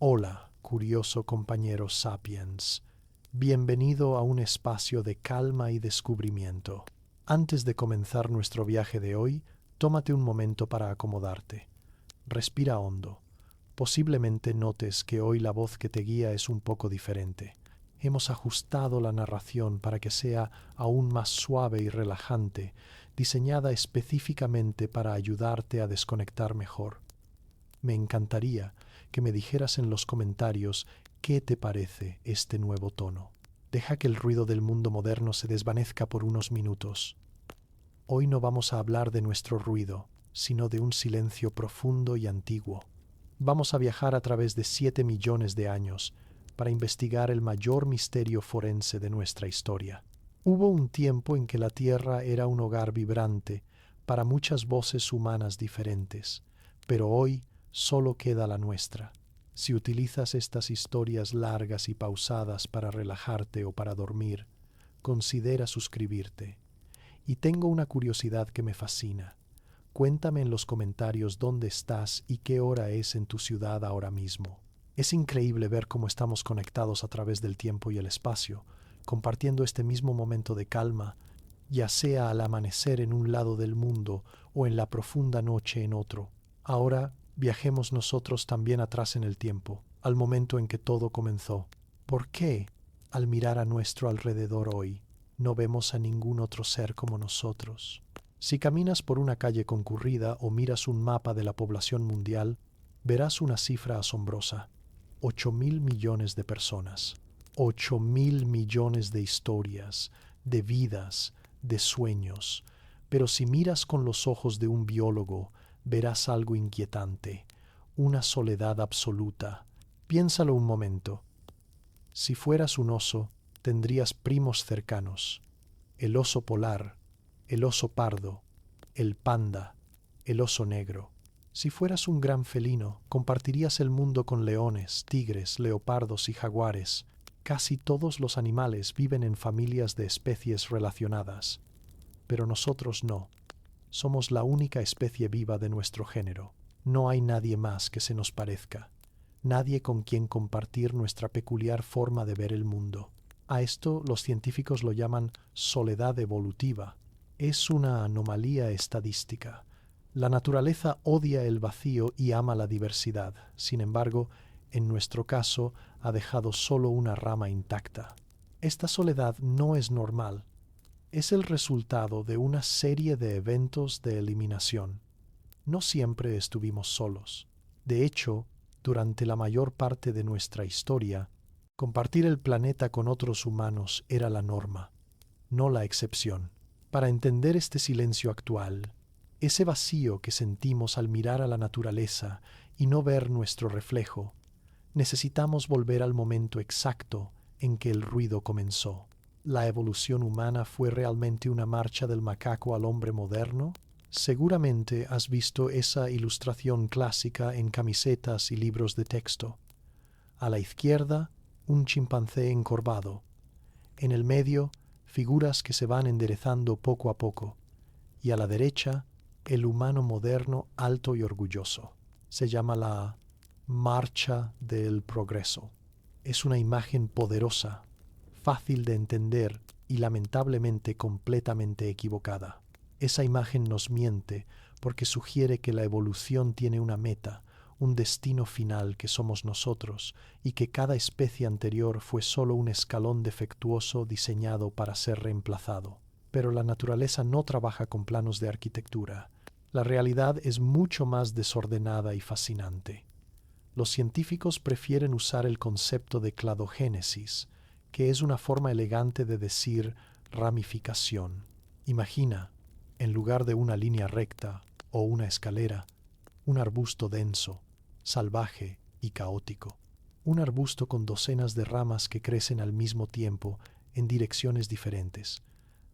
Hola, curioso compañero Sapiens. Bienvenido a un espacio de calma y descubrimiento. Antes de comenzar nuestro viaje de hoy, tómate un momento para acomodarte. Respira hondo. Posiblemente notes que hoy la voz que te guía es un poco diferente. Hemos ajustado la narración para que sea aún más suave y relajante, diseñada específicamente para ayudarte a desconectar mejor. Me encantaría que me dijeras en los comentarios qué te parece este nuevo tono. Deja que el ruido del mundo moderno se desvanezca por unos minutos. Hoy no vamos a hablar de nuestro ruido, sino de un silencio profundo y antiguo. Vamos a viajar a través de 7 millones de años para investigar el mayor misterio forense de nuestra historia. Hubo un tiempo en que la Tierra era un hogar vibrante para muchas voces humanas diferentes, pero hoy solo queda la nuestra. Si utilizas estas historias largas y pausadas para relajarte o para dormir, considera suscribirte. Y tengo una curiosidad que me fascina. Cuéntame en los comentarios dónde estás y qué hora es en tu ciudad ahora mismo. Es increíble ver cómo estamos conectados a través del tiempo y el espacio, compartiendo este mismo momento de calma, ya sea al amanecer en un lado del mundo o en la profunda noche en otro. Ahora viajemos nosotros también atrás en el tiempo, al momento en que todo comenzó. ¿Por qué, al mirar a nuestro alrededor hoy, no vemos a ningún otro ser como nosotros? Si caminas por una calle concurrida o miras un mapa de la población mundial, verás una cifra asombrosa: 8.000 millones de personas, 8.000 millones de historias, de vidas, de sueños. Pero si miras con los ojos de un biólogo, verás algo inquietante, una soledad absoluta. Piénsalo un momento. Si fueras un oso, tendrías primos cercanos: el oso polar, el oso pardo, el panda, el oso negro. Si fueras un gran felino, compartirías el mundo con leones, tigres, leopardos y jaguares. Casi todos los animales viven en familias de especies relacionadas, pero nosotros no. Somos la única especie viva de nuestro género. No hay nadie más que se nos parezca, nadie con quien compartir nuestra peculiar forma de ver el mundo. A esto los científicos lo llaman soledad evolutiva. Es una anomalía estadística. La naturaleza odia el vacío y ama la diversidad. Sin embargo, en nuestro caso, ha dejado solo una rama intacta. Esta soledad no es normal. Es el resultado de una serie de eventos de eliminación. No siempre estuvimos solos. De hecho, durante la mayor parte de nuestra historia, compartir el planeta con otros humanos era la norma, no la excepción. Para entender este silencio actual, ese vacío que sentimos al mirar a la naturaleza y no ver nuestro reflejo, necesitamos volver al momento exacto en que el ruido comenzó. ¿La evolución humana fue realmente una marcha del macaco al hombre moderno? Seguramente has visto esa ilustración clásica en camisetas y libros de texto. A la izquierda, un chimpancé encorvado. En el medio, figuras que se van enderezando poco a poco. Y a la derecha, el humano moderno alto y orgulloso. Se llama la Marcha del Progreso. Es una imagen poderosa, fácil de entender y lamentablemente completamente equivocada. Esa imagen nos miente porque sugiere que la evolución tiene una meta, un destino final que somos nosotros, y que cada especie anterior fue solo un escalón defectuoso diseñado para ser reemplazado. Pero la naturaleza no trabaja con planos de arquitectura. La realidad es mucho más desordenada y fascinante. Los científicos prefieren usar el concepto de cladogénesis, que es una forma elegante de decir ramificación. Imagina, en lugar de una línea recta o una escalera, un arbusto denso, salvaje y caótico. Un arbusto con docenas de ramas que crecen al mismo tiempo en direcciones diferentes.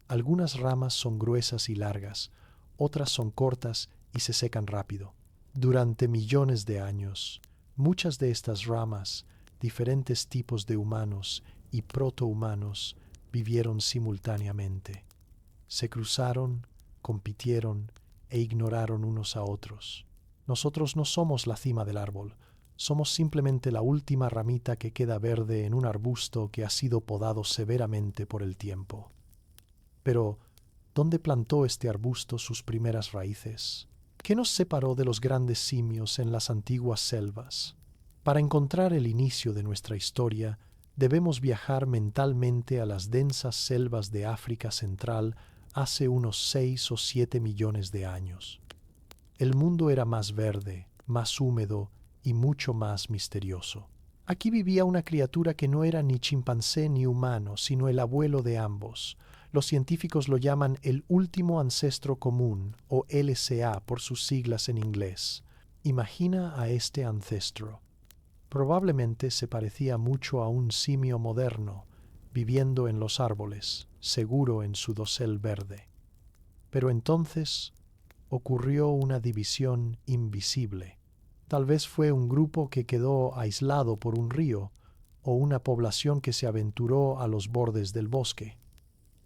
Algunas ramas son gruesas y largas, otras son cortas y se secan rápido. Durante millones de años, muchas de estas ramas, diferentes tipos de humanos y protohumanos, vivieron simultáneamente. Se cruzaron, compitieron e ignoraron unos a otros. Nosotros no somos la cima del árbol, Somos simplemente la última ramita que queda verde en un arbusto que ha sido podado severamente por el tiempo. Pero, ¿dónde plantó este arbusto sus primeras raíces? ¿Qué nos separó de los grandes simios en las antiguas selvas? Para encontrar el inicio de nuestra historia, debemos viajar mentalmente a las densas selvas de África Central hace unos 6 o 7 millones de años. El mundo era más verde, más húmedo y mucho más misterioso. Aquí vivía una criatura que no era ni chimpancé ni humano, sino el abuelo de ambos. Los científicos lo llaman el último ancestro común, o LCA por sus siglas en inglés. Imagina a este ancestro. Probablemente se parecía mucho a un simio moderno, viviendo en los árboles, seguro en su dosel verde. Pero entonces ocurrió una división invisible. Tal vez fue un grupo que quedó aislado por un río, o una población que se aventuró a los bordes del bosque.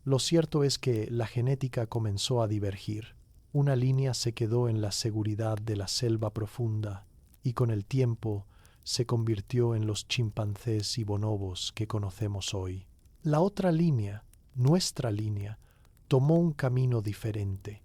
Lo cierto es que la genética comenzó a divergir. Una línea se quedó en la seguridad de la selva profunda y con el tiempo se convirtió en los chimpancés y bonobos que conocemos hoy. La otra línea, nuestra línea, tomó un camino diferente,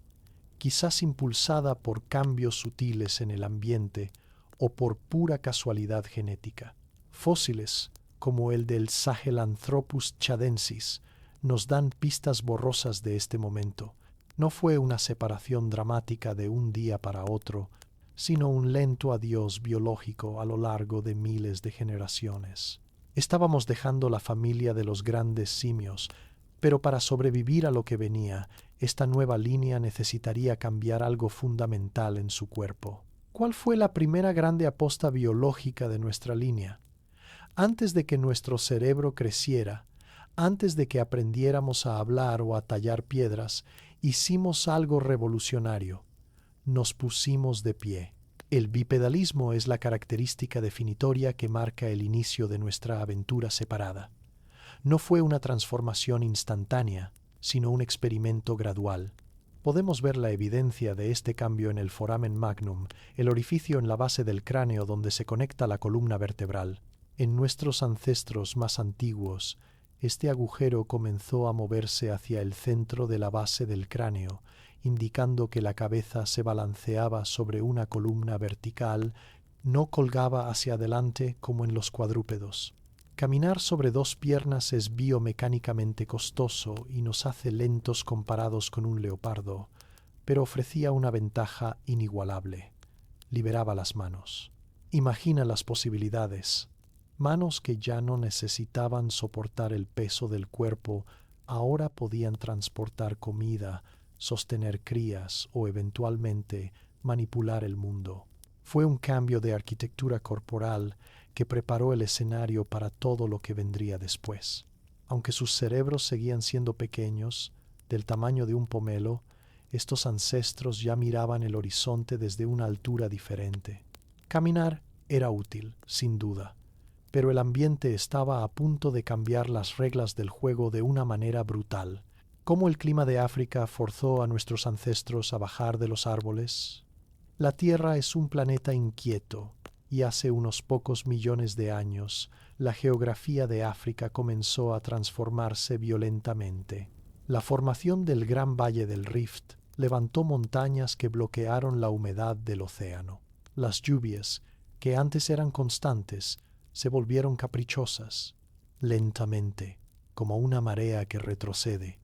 quizás impulsada por cambios sutiles en el ambiente o por pura casualidad genética. Fósiles, como el del Sahelanthropus chadensis, nos dan pistas borrosas de este momento. No fue una separación dramática de un día para otro, sino un lento adiós biológico a lo largo de miles de generaciones. Estábamos dejando la familia de los grandes simios, pero para sobrevivir a lo que venía, esta nueva línea necesitaría cambiar algo fundamental en su cuerpo. ¿Cuál fue la primera grande aposta biológica de nuestra línea? Antes de que nuestro cerebro creciera, antes de que aprendiéramos a hablar o a tallar piedras, hicimos algo revolucionario. Nos pusimos de pie. El bipedalismo es la característica definitoria que marca el inicio de nuestra aventura separada. No fue una transformación instantánea, sino un experimento gradual. Podemos ver la evidencia de este cambio en el foramen magnum, el orificio en la base del cráneo donde se conecta la columna vertebral. En nuestros ancestros más antiguos, este agujero comenzó a moverse hacia el centro de la base del cráneo, indicando que la cabeza se balanceaba sobre una columna vertical, no colgaba hacia adelante como en los cuadrúpedos. Caminar sobre dos piernas es biomecánicamente costoso y nos hace lentos comparados con un leopardo, pero ofrecía una ventaja inigualable. Liberaba las manos. Imagina las posibilidades. Manos que ya no necesitaban soportar el peso del cuerpo, ahora podían transportar comida, sostener crías o eventualmente manipular el mundo. Fue un cambio de arquitectura corporal que preparó el escenario para todo lo que vendría después. Aunque sus cerebros seguían siendo pequeños, del tamaño de un pomelo, estos ancestros ya miraban el horizonte desde una altura diferente. Caminar era útil, sin duda, pero el ambiente estaba a punto de cambiar las reglas del juego de una manera brutal. ¿Cómo el clima de África forzó a nuestros ancestros a bajar de los árboles? La Tierra es un planeta inquieto, y hace unos pocos millones de años la geografía de África comenzó a transformarse violentamente. La formación del Gran Valle del Rift levantó montañas que bloquearon la humedad del océano. Las lluvias, que antes eran constantes, se volvieron caprichosas. Lentamente, como una marea que retrocede,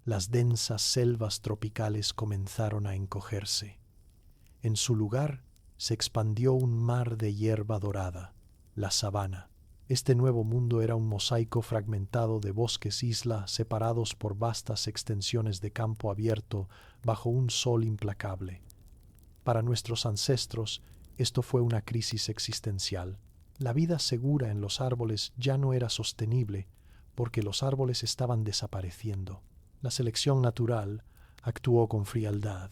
las densas selvas tropicales comenzaron a encogerse. En su lugar se expandió un mar de hierba dorada, la sabana. Este nuevo mundo era un mosaico fragmentado de bosques-isla separados por vastas extensiones de campo abierto bajo un sol implacable. Para nuestros ancestros, esto fue una crisis existencial. La vida segura en los árboles ya no era sostenible porque los árboles estaban desapareciendo. La selección natural actuó con frialdad.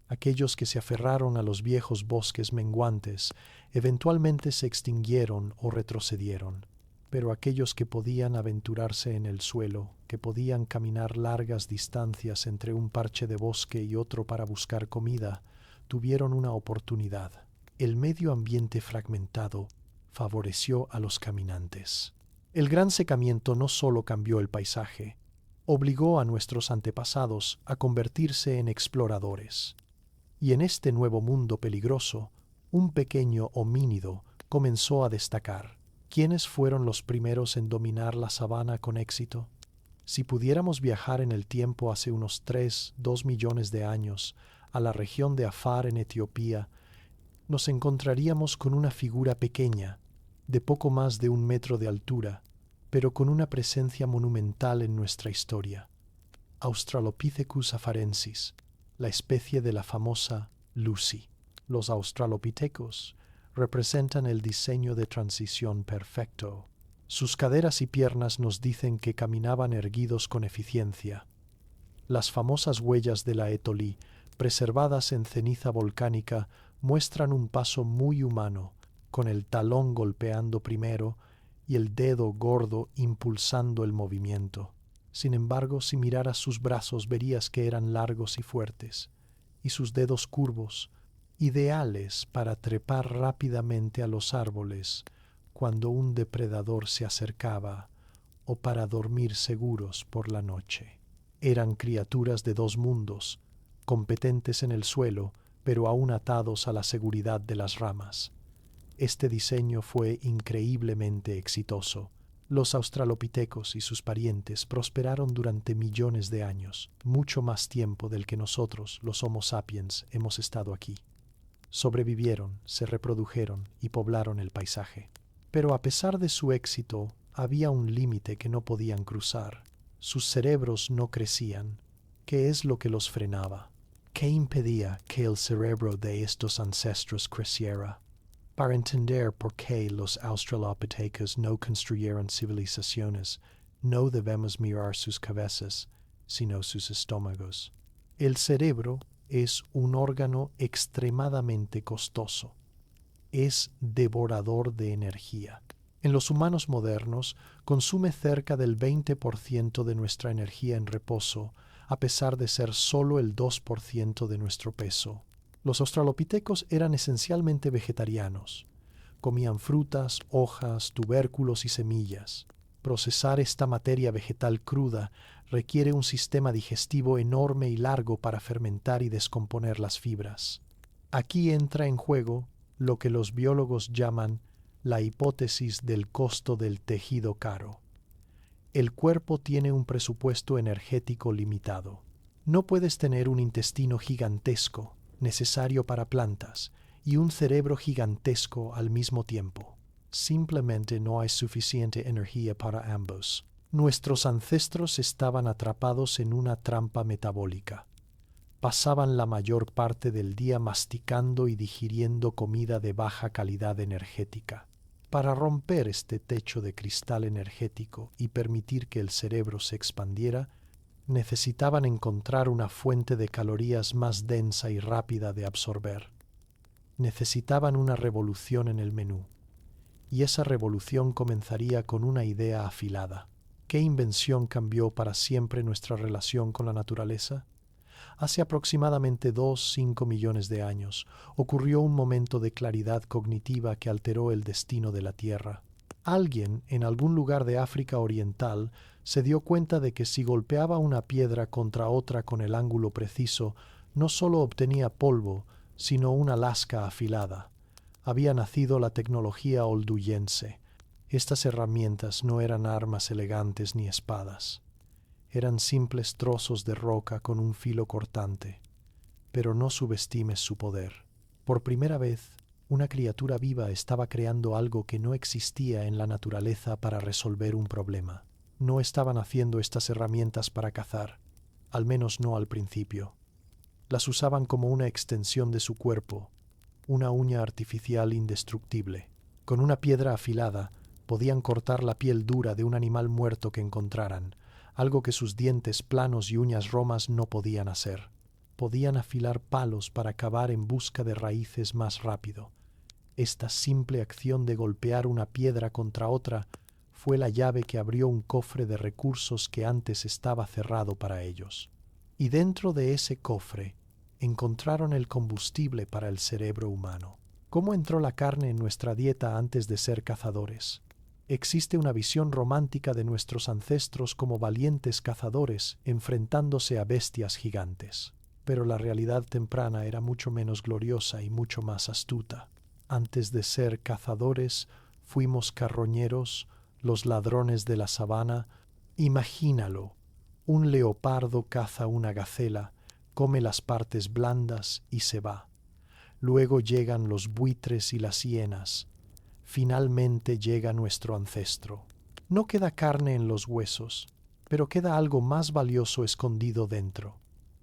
Aquellos que se aferraron a los viejos bosques menguantes eventualmente se extinguieron o retrocedieron, pero aquellos que podían aventurarse en el suelo, que podían caminar largas distancias entre un parche de bosque y otro para buscar comida, tuvieron una oportunidad. El medio ambiente fragmentado favoreció a los caminantes. El gran secamiento no solo cambió el paisaje, obligó a nuestros antepasados a convertirse en exploradores. Y en este nuevo mundo peligroso, un pequeño homínido comenzó a destacar. ¿Quiénes fueron los primeros en dominar la sabana con éxito? Si pudiéramos viajar en el tiempo hace unos 2 millones de años a la región de Afar en Etiopía, nos encontraríamos con una figura pequeña, de poco más de 1 metro de altura, pero con una presencia monumental en nuestra historia. Australopithecus afarensis, la especie de la famosa Lucy. Los australopithecus representan el diseño de transición perfecto. Sus caderas y piernas nos dicen que caminaban erguidos con eficiencia. Las famosas huellas de la Etolí, preservadas en ceniza volcánica, muestran un paso muy humano, con el talón golpeando primero y el dedo gordo impulsando el movimiento. Sin embargo, si miraras sus brazos verías que eran largos y fuertes, y sus dedos curvos, ideales para trepar rápidamente a los árboles cuando un depredador se acercaba o para dormir seguros por la noche. Eran criaturas de 2 mundos, competentes en el suelo, pero aún atados a la seguridad de las ramas. Este diseño fue increíblemente exitoso. Los australopithecus y sus parientes prosperaron durante millones de años, mucho más tiempo del que nosotros, los Homo sapiens, hemos estado aquí. Sobrevivieron, se reprodujeron y poblaron el paisaje. Pero a pesar de su éxito, había un límite que no podían cruzar. Sus cerebros no crecían. ¿Qué es lo que los frenaba? ¿Qué impedía que el cerebro de estos ancestros creciera? Para entender por qué los australopithecus no construyeron civilizaciones, no debemos mirar sus cabezas, sino sus estómagos. El cerebro es un órgano extremadamente costoso. Es devorador de energía. En los humanos modernos, consume cerca del 20% de nuestra energía en reposo, a pesar de ser solo el 2% de nuestro peso. Los australopithecus eran esencialmente vegetarianos. Comían frutas, hojas, tubérculos y semillas. Procesar esta materia vegetal cruda requiere un sistema digestivo enorme y largo para fermentar y descomponer las fibras. Aquí entra en juego lo que los biólogos llaman la hipótesis del costo del tejido caro. El cuerpo tiene un presupuesto energético limitado. No puedes tener un intestino gigantesco, necesario para plantas, y un cerebro gigantesco al mismo tiempo. Simplemente no hay suficiente energía para ambos. Nuestros ancestros estaban atrapados en una trampa metabólica. Pasaban la mayor parte del día masticando y digiriendo comida de baja calidad energética. Para romper este techo de cristal energético y permitir que el cerebro se expandiera, necesitaban encontrar una fuente de calorías más densa y rápida de absorber. Necesitaban una revolución en el menú. Y esa revolución comenzaría con una idea afilada. ¿Qué invención cambió para siempre nuestra relación con la naturaleza? Hace aproximadamente 2,5 millones de años ocurrió un momento de claridad cognitiva que alteró el destino de la Tierra. Alguien en algún lugar de África Oriental se dio cuenta de que si golpeaba una piedra contra otra con el ángulo preciso, no solo obtenía polvo, sino una lasca afilada. Había nacido la tecnología olduyense. Estas herramientas no eran armas elegantes ni espadas. Eran simples trozos de roca con un filo cortante. Pero no subestimes su poder. Por primera vez, una criatura viva estaba creando algo que no existía en la naturaleza para resolver un problema. No estaban haciendo estas herramientas para cazar, al menos no al principio. Las usaban como una extensión de su cuerpo, una uña artificial indestructible. Con una piedra afilada, podían cortar la piel dura de un animal muerto que encontraran, algo que sus dientes planos y uñas romas no podían hacer. Podían afilar palos para cavar en busca de raíces más rápido. Esta simple acción de golpear una piedra contra otra fue la llave que abrió un cofre de recursos que antes estaba cerrado para ellos. Y dentro de ese cofre encontraron el combustible para el cerebro humano. ¿Cómo entró la carne en nuestra dieta antes de ser cazadores? Existe una visión romántica de nuestros ancestros como valientes cazadores enfrentándose a bestias gigantes. Pero la realidad temprana era mucho menos gloriosa y mucho más astuta. Antes de ser cazadores, fuimos carroñeros, los ladrones de la sabana. Imagínalo, un leopardo caza una gacela, come las partes blandas y se va. Luego llegan los buitres y las hienas. Finalmente llega nuestro ancestro. No queda carne en los huesos, pero queda algo más valioso escondido dentro,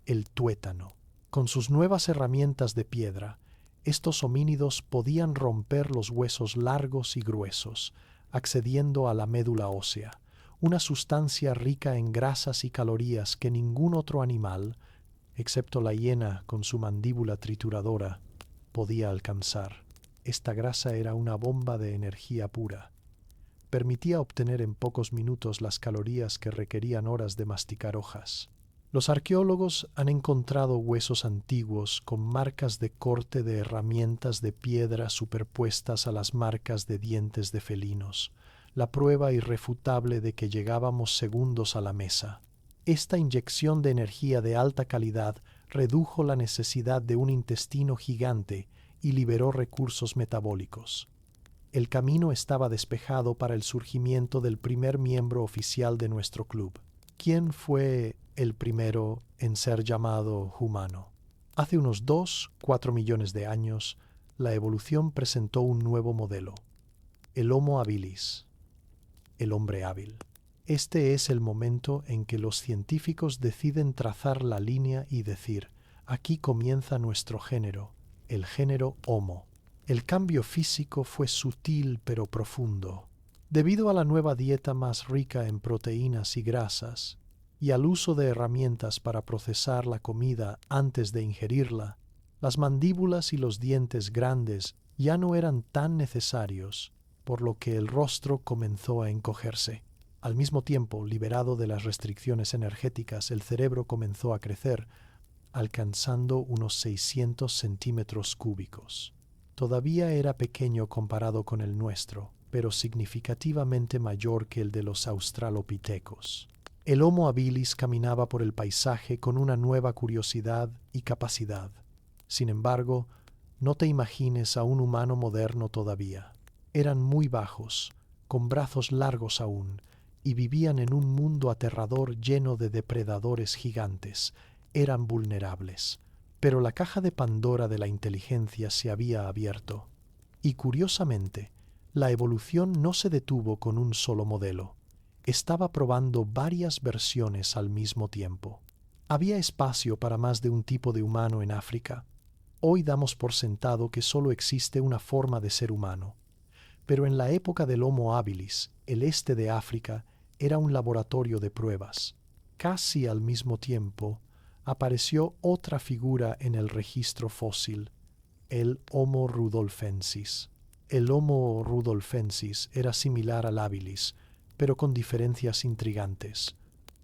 el tuétano. Con sus nuevas herramientas de piedra, estos homínidos podían romper los huesos largos y gruesos, accediendo a la médula ósea, una sustancia rica en grasas y calorías que ningún otro animal, excepto la hiena con su mandíbula trituradora, podía alcanzar. Esta grasa era una bomba de energía pura. Permitía obtener en pocos minutos las calorías que requerían horas de masticar hojas. Los arqueólogos han encontrado huesos antiguos con marcas de corte de herramientas de piedra superpuestas a las marcas de dientes de felinos, la prueba irrefutable de que llegábamos segundos a la mesa. Esta inyección de energía de alta calidad redujo la necesidad de un intestino gigante y liberó recursos metabólicos. El camino estaba despejado para el surgimiento del primer miembro oficial de nuestro club. ¿Quién fue el primero en ser llamado humano? Hace unos 2-4 millones de años, la evolución presentó un nuevo modelo, el Homo habilis, el hombre hábil. Este es el momento en que los científicos deciden trazar la línea y decir, aquí comienza nuestro género, el género Homo. El cambio físico fue sutil pero profundo. Debido a la nueva dieta más rica en proteínas y grasas, y al uso de herramientas para procesar la comida antes de ingerirla, las mandíbulas y los dientes grandes ya no eran tan necesarios, por lo que el rostro comenzó a encogerse. Al mismo tiempo, liberado de las restricciones energéticas, el cerebro comenzó a crecer, alcanzando unos 600 centímetros cúbicos. Todavía era pequeño comparado con el nuestro, pero significativamente mayor que el de los australopitecos. El Homo habilis caminaba por el paisaje con una nueva curiosidad y capacidad. Sin embargo, no te imagines a un humano moderno todavía. Eran muy bajos, con brazos largos aún, y vivían en un mundo aterrador lleno de depredadores gigantes. Eran vulnerables. Pero la caja de Pandora de la inteligencia se había abierto. Y curiosamente, la evolución no se detuvo con un solo modelo. Estaba probando varias versiones al mismo tiempo. Había espacio para más de un tipo de humano en África. Hoy damos por sentado que solo existe una forma de ser humano. Pero en la época del Homo habilis, el este de África era un laboratorio de pruebas. Casi al mismo tiempo, apareció otra figura en el registro fósil, el Homo rudolfensis. El Homo rudolfensis era similar al habilis, pero con diferencias intrigantes.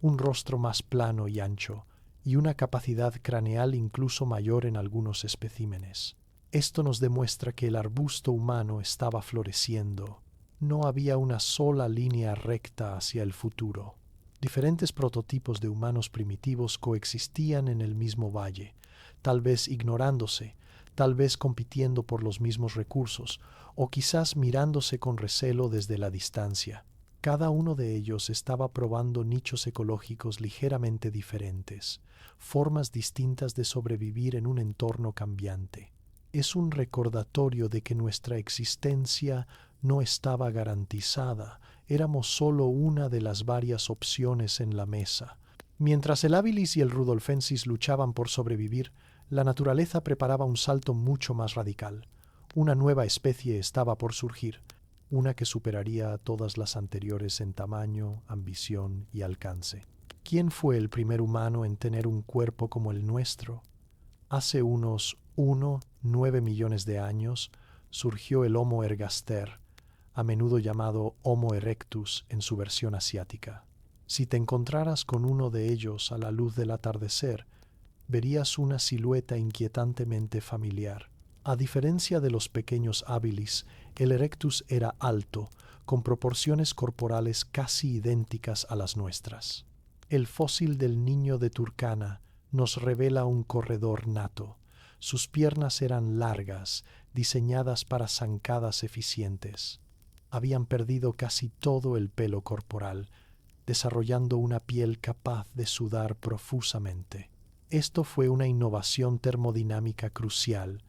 Un rostro más plano y ancho, y una capacidad craneal incluso mayor en algunos especímenes. Esto nos demuestra que el arbusto humano estaba floreciendo. No había una sola línea recta hacia el futuro. Diferentes prototipos de humanos primitivos coexistían en el mismo valle, tal vez ignorándose, tal vez compitiendo por los mismos recursos, o quizás mirándose con recelo desde la distancia. Cada uno de ellos estaba probando nichos ecológicos ligeramente diferentes, formas distintas de sobrevivir en un entorno cambiante. Es un recordatorio de que nuestra existencia no estaba garantizada, éramos solo una de las varias opciones en la mesa. Mientras el habilis y el rudolfensis luchaban por sobrevivir, la naturaleza preparaba un salto mucho más radical. Una nueva especie estaba por surgir, una que superaría a todas las anteriores en tamaño, ambición y alcance. ¿Quién fue el primer humano en tener un cuerpo como el nuestro? Hace unos 9 millones de años surgió el Homo ergaster, a menudo llamado Homo erectus en su versión asiática. Si te encontraras con uno de ellos a la luz del atardecer, verías una silueta inquietantemente familiar. A diferencia de los pequeños habilis, el erectus era alto, con proporciones corporales casi idénticas a las nuestras. El fósil del niño de Turkana nos revela un corredor nato. Sus piernas eran largas, diseñadas para zancadas eficientes. Habían perdido casi todo el pelo corporal, desarrollando una piel capaz de sudar profusamente. Esto fue una innovación termodinámica crucial.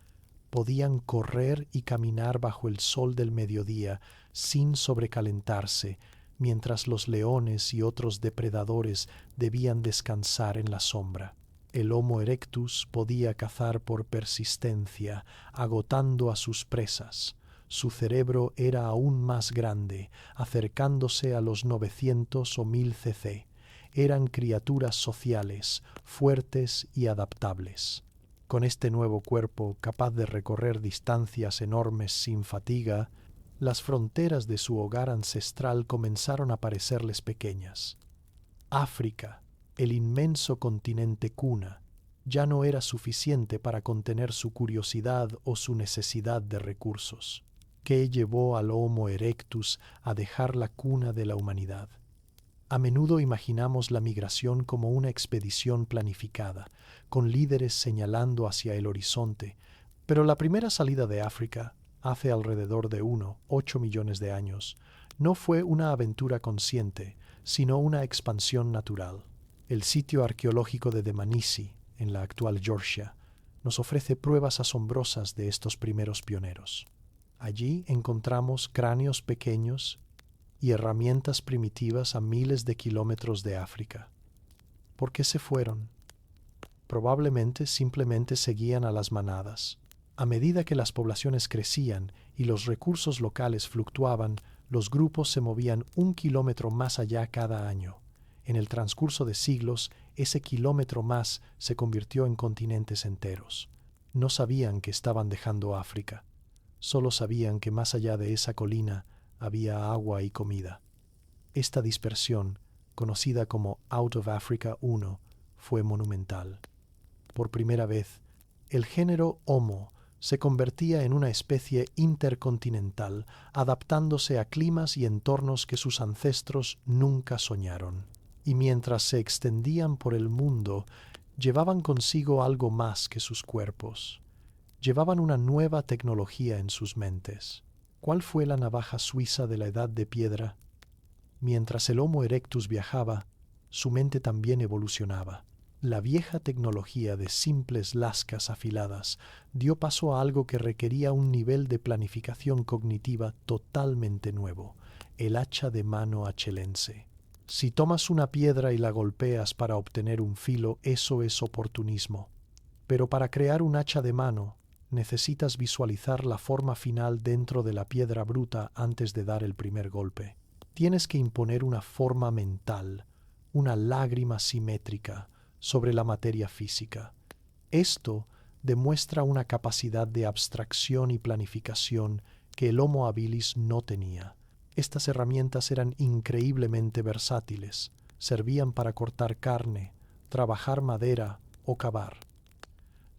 Podían correr y caminar bajo el sol del mediodía sin sobrecalentarse, mientras los leones y otros depredadores debían descansar en la sombra. El Homo erectus podía cazar por persistencia, agotando a sus presas. Su cerebro era aún más grande, acercándose a los 900 o 1000 cc. Eran criaturas sociales, fuertes y adaptables. Con este nuevo cuerpo, capaz de recorrer distancias enormes sin fatiga, las fronteras de su hogar ancestral comenzaron a parecerles pequeñas. África, el inmenso continente cuna, ya no era suficiente para contener su curiosidad o su necesidad de recursos. ¿Qué llevó al Homo erectus a dejar la cuna de la humanidad? A menudo imaginamos la migración como una expedición planificada, con líderes señalando hacia el horizonte, pero la primera salida de África, hace alrededor de 8 millones de años, no fue una aventura consciente, sino una expansión natural. El sitio arqueológico de Dmanisi, en la actual Georgia, nos ofrece pruebas asombrosas de estos primeros pioneros. Allí encontramos cráneos pequeños y herramientas primitivas a miles de kilómetros de África. ¿Por qué se fueron? Probablemente simplemente seguían a las manadas. A medida que las poblaciones crecían y los recursos locales fluctuaban, los grupos se movían 1 kilómetro más allá cada año. En el transcurso de siglos, ese kilómetro más se convirtió en continentes enteros. No sabían que estaban dejando África. Solo sabían que más allá de esa colina había agua y comida. Esta dispersión, conocida como Out of Africa I, fue monumental. Por primera vez, el género Homo se convertía en una especie intercontinental, adaptándose a climas y entornos que sus ancestros nunca soñaron. Y mientras se extendían por el mundo, llevaban consigo algo más que sus cuerpos. Llevaban una nueva tecnología en sus mentes. ¿Cuál fue la navaja suiza de la edad de piedra? Mientras el Homo erectus viajaba, su mente también evolucionaba. La vieja tecnología de simples lascas afiladas dio paso a algo que requería un nivel de planificación cognitiva totalmente nuevo, el hacha de mano achelense. Si tomas una piedra y la golpeas para obtener un filo, eso es oportunismo. Pero para crear un hacha de mano, necesitas visualizar la forma final dentro de la piedra bruta antes de dar el primer golpe. Tienes que imponer una forma mental, una lágrima simétrica sobre la materia física. Esto demuestra una capacidad de abstracción y planificación que el Homo habilis no tenía. Estas herramientas eran increíblemente versátiles. Servían para cortar carne, trabajar madera o cavar.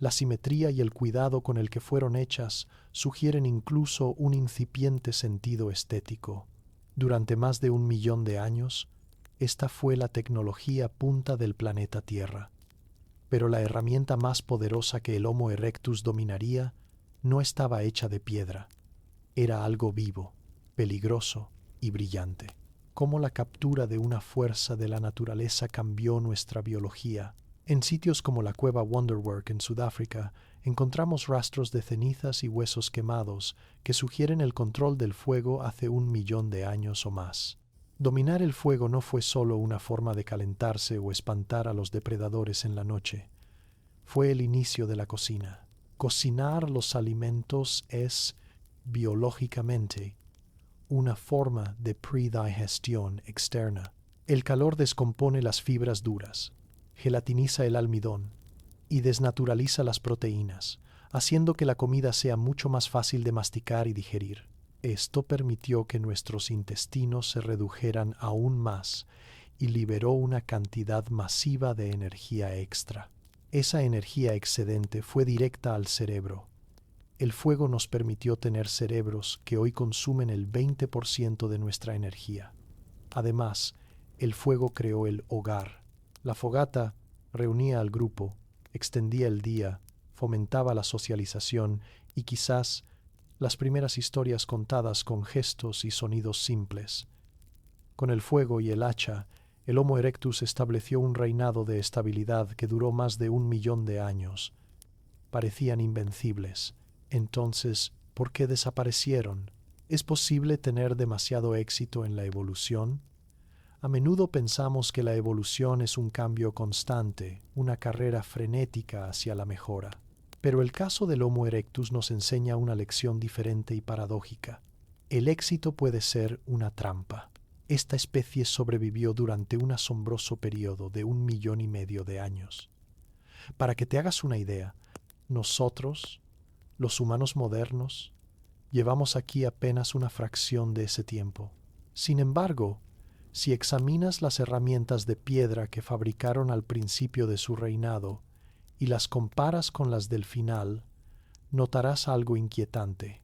La simetría y el cuidado con el que fueron hechas sugieren incluso un incipiente sentido estético. Durante más de 1 millón de años, esta fue la tecnología punta del planeta Tierra. Pero la herramienta más poderosa que el Homo erectus dominaría no estaba hecha de piedra. Era algo vivo, peligroso y brillante. Cómo la captura de una fuerza de la naturaleza cambió nuestra biología. En sitios como la cueva Wonderwerk en Sudáfrica, encontramos rastros de cenizas y huesos quemados que sugieren el control del fuego hace 1 millón de años o más. Dominar el fuego no fue solo una forma de calentarse o espantar a los depredadores en la noche. Fue el inicio de la cocina. Cocinar los alimentos es, biológicamente, una forma de predigestión externa. El calor descompone las fibras duras, gelatiniza el almidón y desnaturaliza las proteínas, haciendo que la comida sea mucho más fácil de masticar y digerir. Esto permitió que nuestros intestinos se redujeran aún más y liberó una cantidad masiva de energía extra. Esa energía excedente fue directa al cerebro. El fuego nos permitió tener cerebros que hoy consumen el 20% de nuestra energía. Además, el fuego creó el hogar. La fogata reunía al grupo, extendía el día, fomentaba la socialización y quizás las primeras historias contadas con gestos y sonidos simples. Con el fuego y el hacha, el Homo erectus estableció un reinado de estabilidad que duró más de 1 millón de años. Parecían invencibles. Entonces, ¿por qué desaparecieron? ¿Es posible tener demasiado éxito en la evolución? A menudo pensamos que la evolución es un cambio constante, una carrera frenética hacia la mejora. Pero el caso del Homo erectus nos enseña una lección diferente y paradójica. El éxito puede ser una trampa. Esta especie sobrevivió durante un asombroso periodo de 1,5 millones de años. Para que te hagas una idea, nosotros, los humanos modernos, llevamos aquí apenas una fracción de ese tiempo. Sin embargo, si examinas las herramientas de piedra que fabricaron al principio de su reinado y las comparas con las del final, notarás algo inquietante.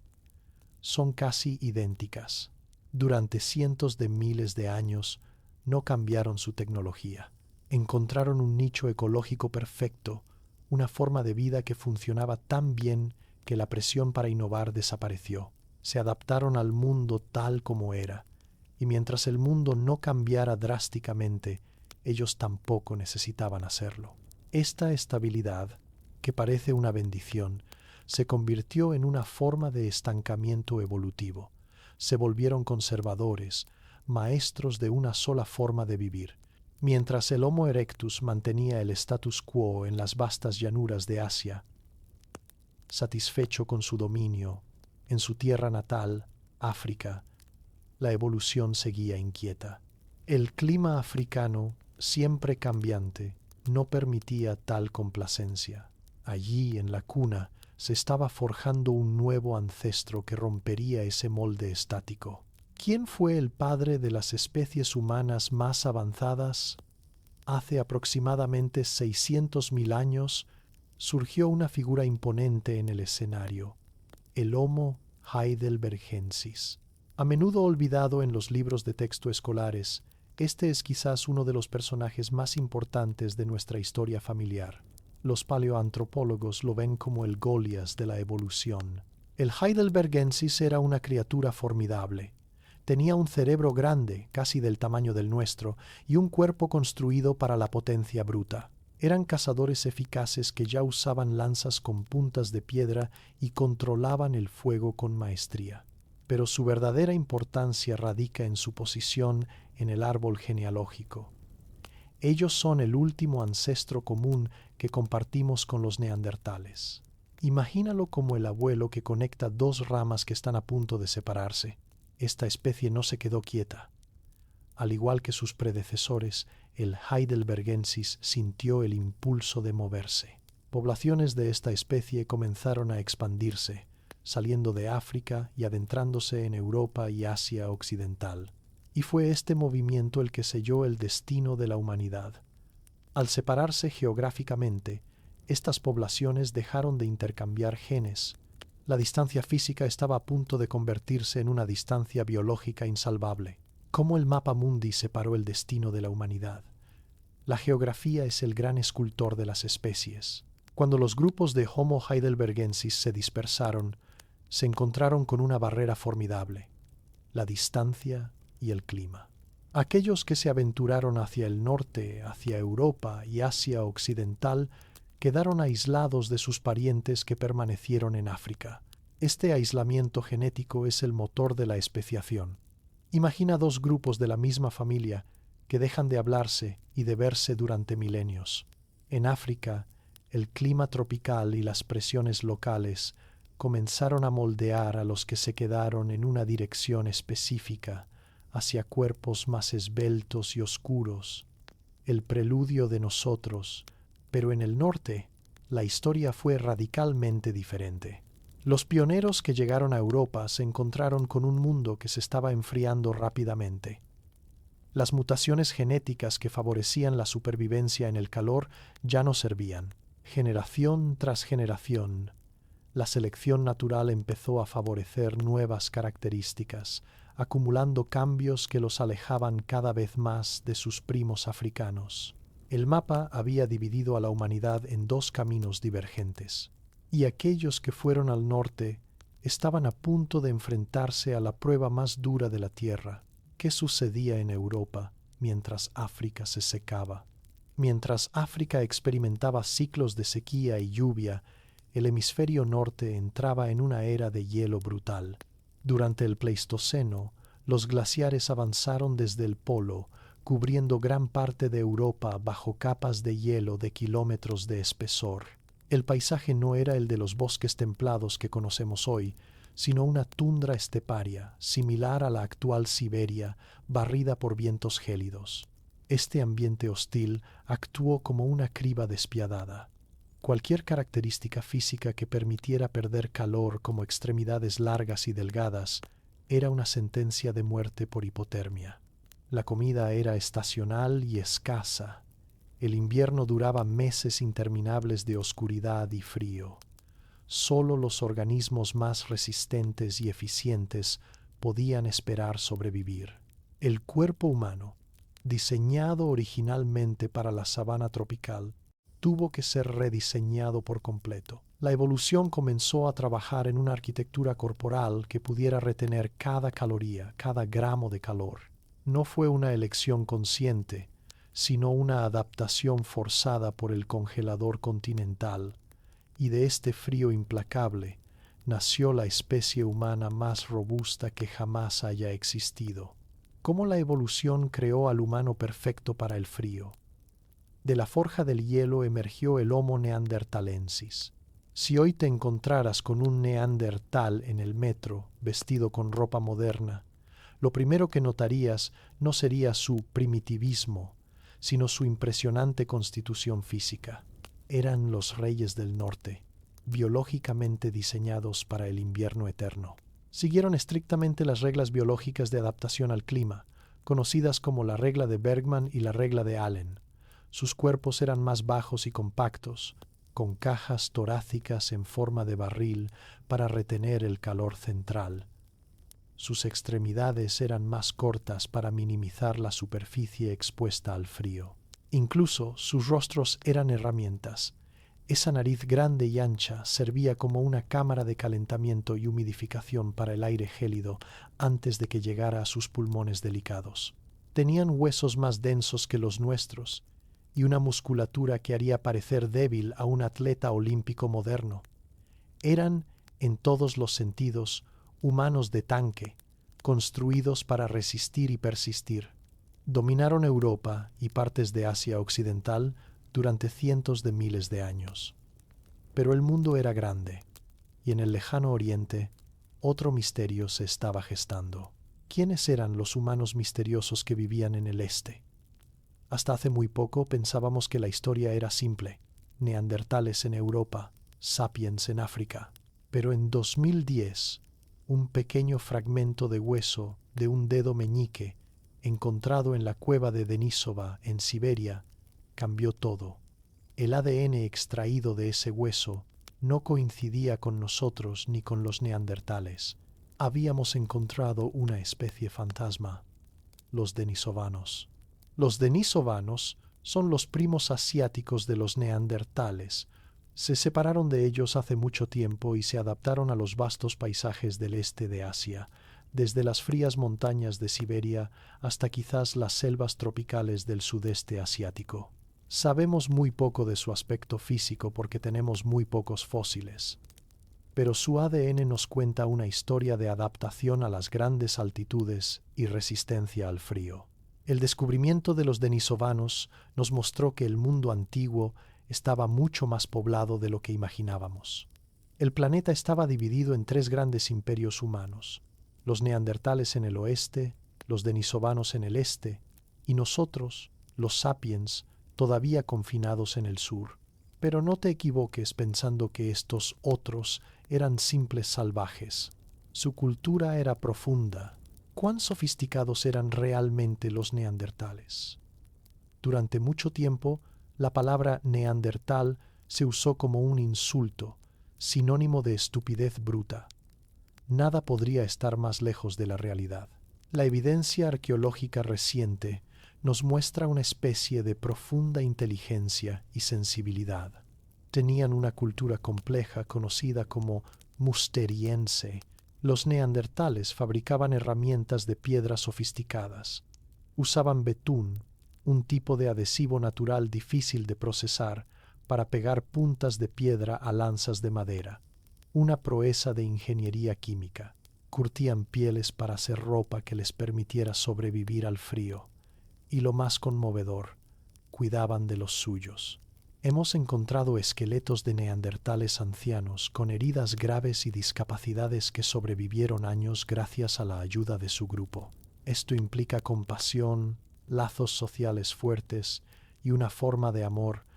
Son casi idénticas. Durante cientos de miles de años no cambiaron su tecnología. Encontraron un nicho ecológico perfecto, una forma de vida que funcionaba tan bien que la presión para innovar desapareció. Se adaptaron al mundo tal como era, y mientras el mundo no cambiara drásticamente, ellos tampoco necesitaban hacerlo. Esta estabilidad, que parece una bendición, se convirtió en una forma de estancamiento evolutivo. Se volvieron conservadores, maestros de una sola forma de vivir. Mientras el Homo erectus mantenía el status quo en las vastas llanuras de Asia, satisfecho con su dominio, en su tierra natal, África, la evolución seguía inquieta. El clima africano, siempre cambiante, no permitía tal complacencia. Allí, en la cuna, se estaba forjando un nuevo ancestro que rompería ese molde estático. ¿Quién fue el padre de las especies humanas más avanzadas? Hace aproximadamente 600.000 años surgió una figura imponente en el escenario, el Homo heidelbergensis. A menudo olvidado en los libros de texto escolares, este es quizás uno de los personajes más importantes de nuestra historia familiar. Los paleoantropólogos lo ven como el Golias de la evolución. El heidelbergensis era una criatura formidable. Tenía un cerebro grande, casi del tamaño del nuestro, y un cuerpo construido para la potencia bruta. Eran cazadores eficaces que ya usaban lanzas con puntas de piedra y controlaban el fuego con maestría. Pero su verdadera importancia radica en su posición en el árbol genealógico. Ellos son el último ancestro común que compartimos con los neandertales. Imagínalo como el abuelo que conecta dos ramas que están a punto de separarse. Esta especie no se quedó quieta. Al igual que sus predecesores, el heidelbergensis sintió el impulso de moverse. Poblaciones de esta especie comenzaron a expandirse, saliendo de África y adentrándose en Europa y Asia occidental. Y fue este movimiento el que selló el destino de la humanidad. Al separarse geográficamente, estas poblaciones dejaron de intercambiar genes. La distancia física estaba a punto de convertirse en una distancia biológica insalvable. ¿Cómo el mapa mundi separó el destino de la humanidad? La geografía es el gran escultor de las especies. Cuando los grupos de Homo heidelbergensis se dispersaron, se encontraron con una barrera formidable: la distancia y el clima. Aquellos que se aventuraron hacia el norte, hacia Europa y Asia occidental, quedaron aislados de sus parientes que permanecieron en África. Este aislamiento genético es el motor de la especiación. Imagina dos grupos de la misma familia que dejan de hablarse y de verse durante milenios. En África, el clima tropical y las presiones locales comenzaron a moldear a los que se quedaron en una dirección específica, hacia cuerpos más esbeltos y oscuros, el preludio de nosotros, pero en el norte la historia fue radicalmente diferente. Los pioneros que llegaron a Europa se encontraron con un mundo que se estaba enfriando rápidamente. Las mutaciones genéticas que favorecían la supervivencia en el calor ya no servían. Generación tras generación, La selección natural empezó a favorecer nuevas características, acumulando cambios que los alejaban cada vez más de sus primos africanos. El mapa había dividido a la humanidad en dos caminos divergentes, y aquellos que fueron al norte estaban a punto de enfrentarse a la prueba más dura de la Tierra. ¿Qué sucedía en Europa mientras África se secaba? Mientras África experimentaba ciclos de sequía y lluvia, el hemisferio norte entraba en una era de hielo brutal. Durante el Pleistoceno, los glaciares avanzaron desde el polo, cubriendo gran parte de Europa bajo capas de hielo de kilómetros de espesor. El paisaje no era el de los bosques templados que conocemos hoy, sino una tundra esteparia, similar a la actual Siberia, barrida por vientos gélidos. Este ambiente hostil actuó como una criba despiadada. Cualquier característica física que permitiera perder calor, como extremidades largas y delgadas, era una sentencia de muerte por hipotermia. La comida era estacional y escasa. El invierno duraba meses interminables de oscuridad y frío. Solo los organismos más resistentes y eficientes podían esperar sobrevivir. El cuerpo humano, diseñado originalmente para la sabana tropical, tuvo que ser rediseñado por completo. La evolución comenzó a trabajar en una arquitectura corporal que pudiera retener cada caloría, cada gramo de calor. No fue una elección consciente, sino una adaptación forzada por el congelador continental, y de este frío implacable nació la especie humana más robusta que jamás haya existido. ¿Cómo la evolución creó al humano perfecto para el frío? De la forja del hielo emergió el Homo neanderthalensis. Si hoy te encontraras con un neandertal en el metro, vestido con ropa moderna, lo primero que notarías no sería su primitivismo, sino su impresionante constitución física. Eran los reyes del norte, biológicamente diseñados para el invierno eterno. Siguieron estrictamente las reglas biológicas de adaptación al clima, conocidas como la regla de Bergman y la regla de Allen. Sus cuerpos eran más bajos y compactos, con cajas torácicas en forma de barril para retener el calor central. Sus extremidades eran más cortas para minimizar la superficie expuesta al frío. Incluso sus rostros eran herramientas. Esa nariz grande y ancha servía como una cámara de calentamiento y humidificación para el aire gélido antes de que llegara a sus pulmones delicados. Tenían huesos más densos que los nuestros y una musculatura que haría parecer débil a un atleta olímpico moderno. Eran, en todos los sentidos, humanos de tanque, construidos para resistir y persistir. Dominaron Europa y partes de Asia Occidental durante cientos de miles de años. Pero el mundo era grande, y en el lejano oriente otro misterio se estaba gestando. ¿Quiénes eran los humanos misteriosos que vivían en el este? Hasta hace muy poco pensábamos que la historia era simple: neandertales en Europa, sapiens en África. Pero en 2010, un pequeño fragmento de hueso de un dedo meñique encontrado en la cueva de Denisova, en Siberia, cambió todo. El ADN extraído de ese hueso no coincidía con nosotros ni con los neandertales. Habíamos encontrado una especie fantasma, los denisovanos. Los denisovanos son los primos asiáticos de los neandertales. Se separaron de ellos hace mucho tiempo y se adaptaron a los vastos paisajes del este de Asia, desde las frías montañas de Siberia hasta quizás las selvas tropicales del sudeste asiático. Sabemos muy poco de su aspecto físico porque tenemos muy pocos fósiles, pero su ADN nos cuenta una historia de adaptación a las grandes altitudes y resistencia al frío. El descubrimiento de los denisovanos nos mostró que el mundo antiguo estaba mucho más poblado de lo que imaginábamos. El planeta estaba dividido en tres grandes imperios humanos: los neandertales en el oeste, los denisovanos en el este, y nosotros, los sapiens, todavía confinados en el sur. Pero no te equivoques pensando que estos otros eran simples salvajes. Su cultura era profunda. ¿Cuán sofisticados eran realmente los neandertales? Durante mucho tiempo, la palabra neandertal se usó como un insulto. sinónimo de estupidez bruta. Nada podría estar más lejos de la realidad. La evidencia arqueológica reciente nos muestra una especie de profunda inteligencia y sensibilidad. Tenían una cultura compleja conocida como musteriense. Los neandertales fabricaban herramientas de piedra sofisticadas. Usaban betún, un tipo de adhesivo natural difícil de procesar, para pegar puntas de piedra a lanzas de madera. Una proeza de ingeniería química. Curtían pieles para hacer ropa que les permitiera sobrevivir al frío. Y lo más conmovedor, cuidaban de los suyos. Hemos encontrado esqueletos de neandertales ancianos con heridas graves y discapacidades que sobrevivieron años gracias a la ayuda de su grupo. Esto implica compasión, lazos sociales fuertes y una forma de amor.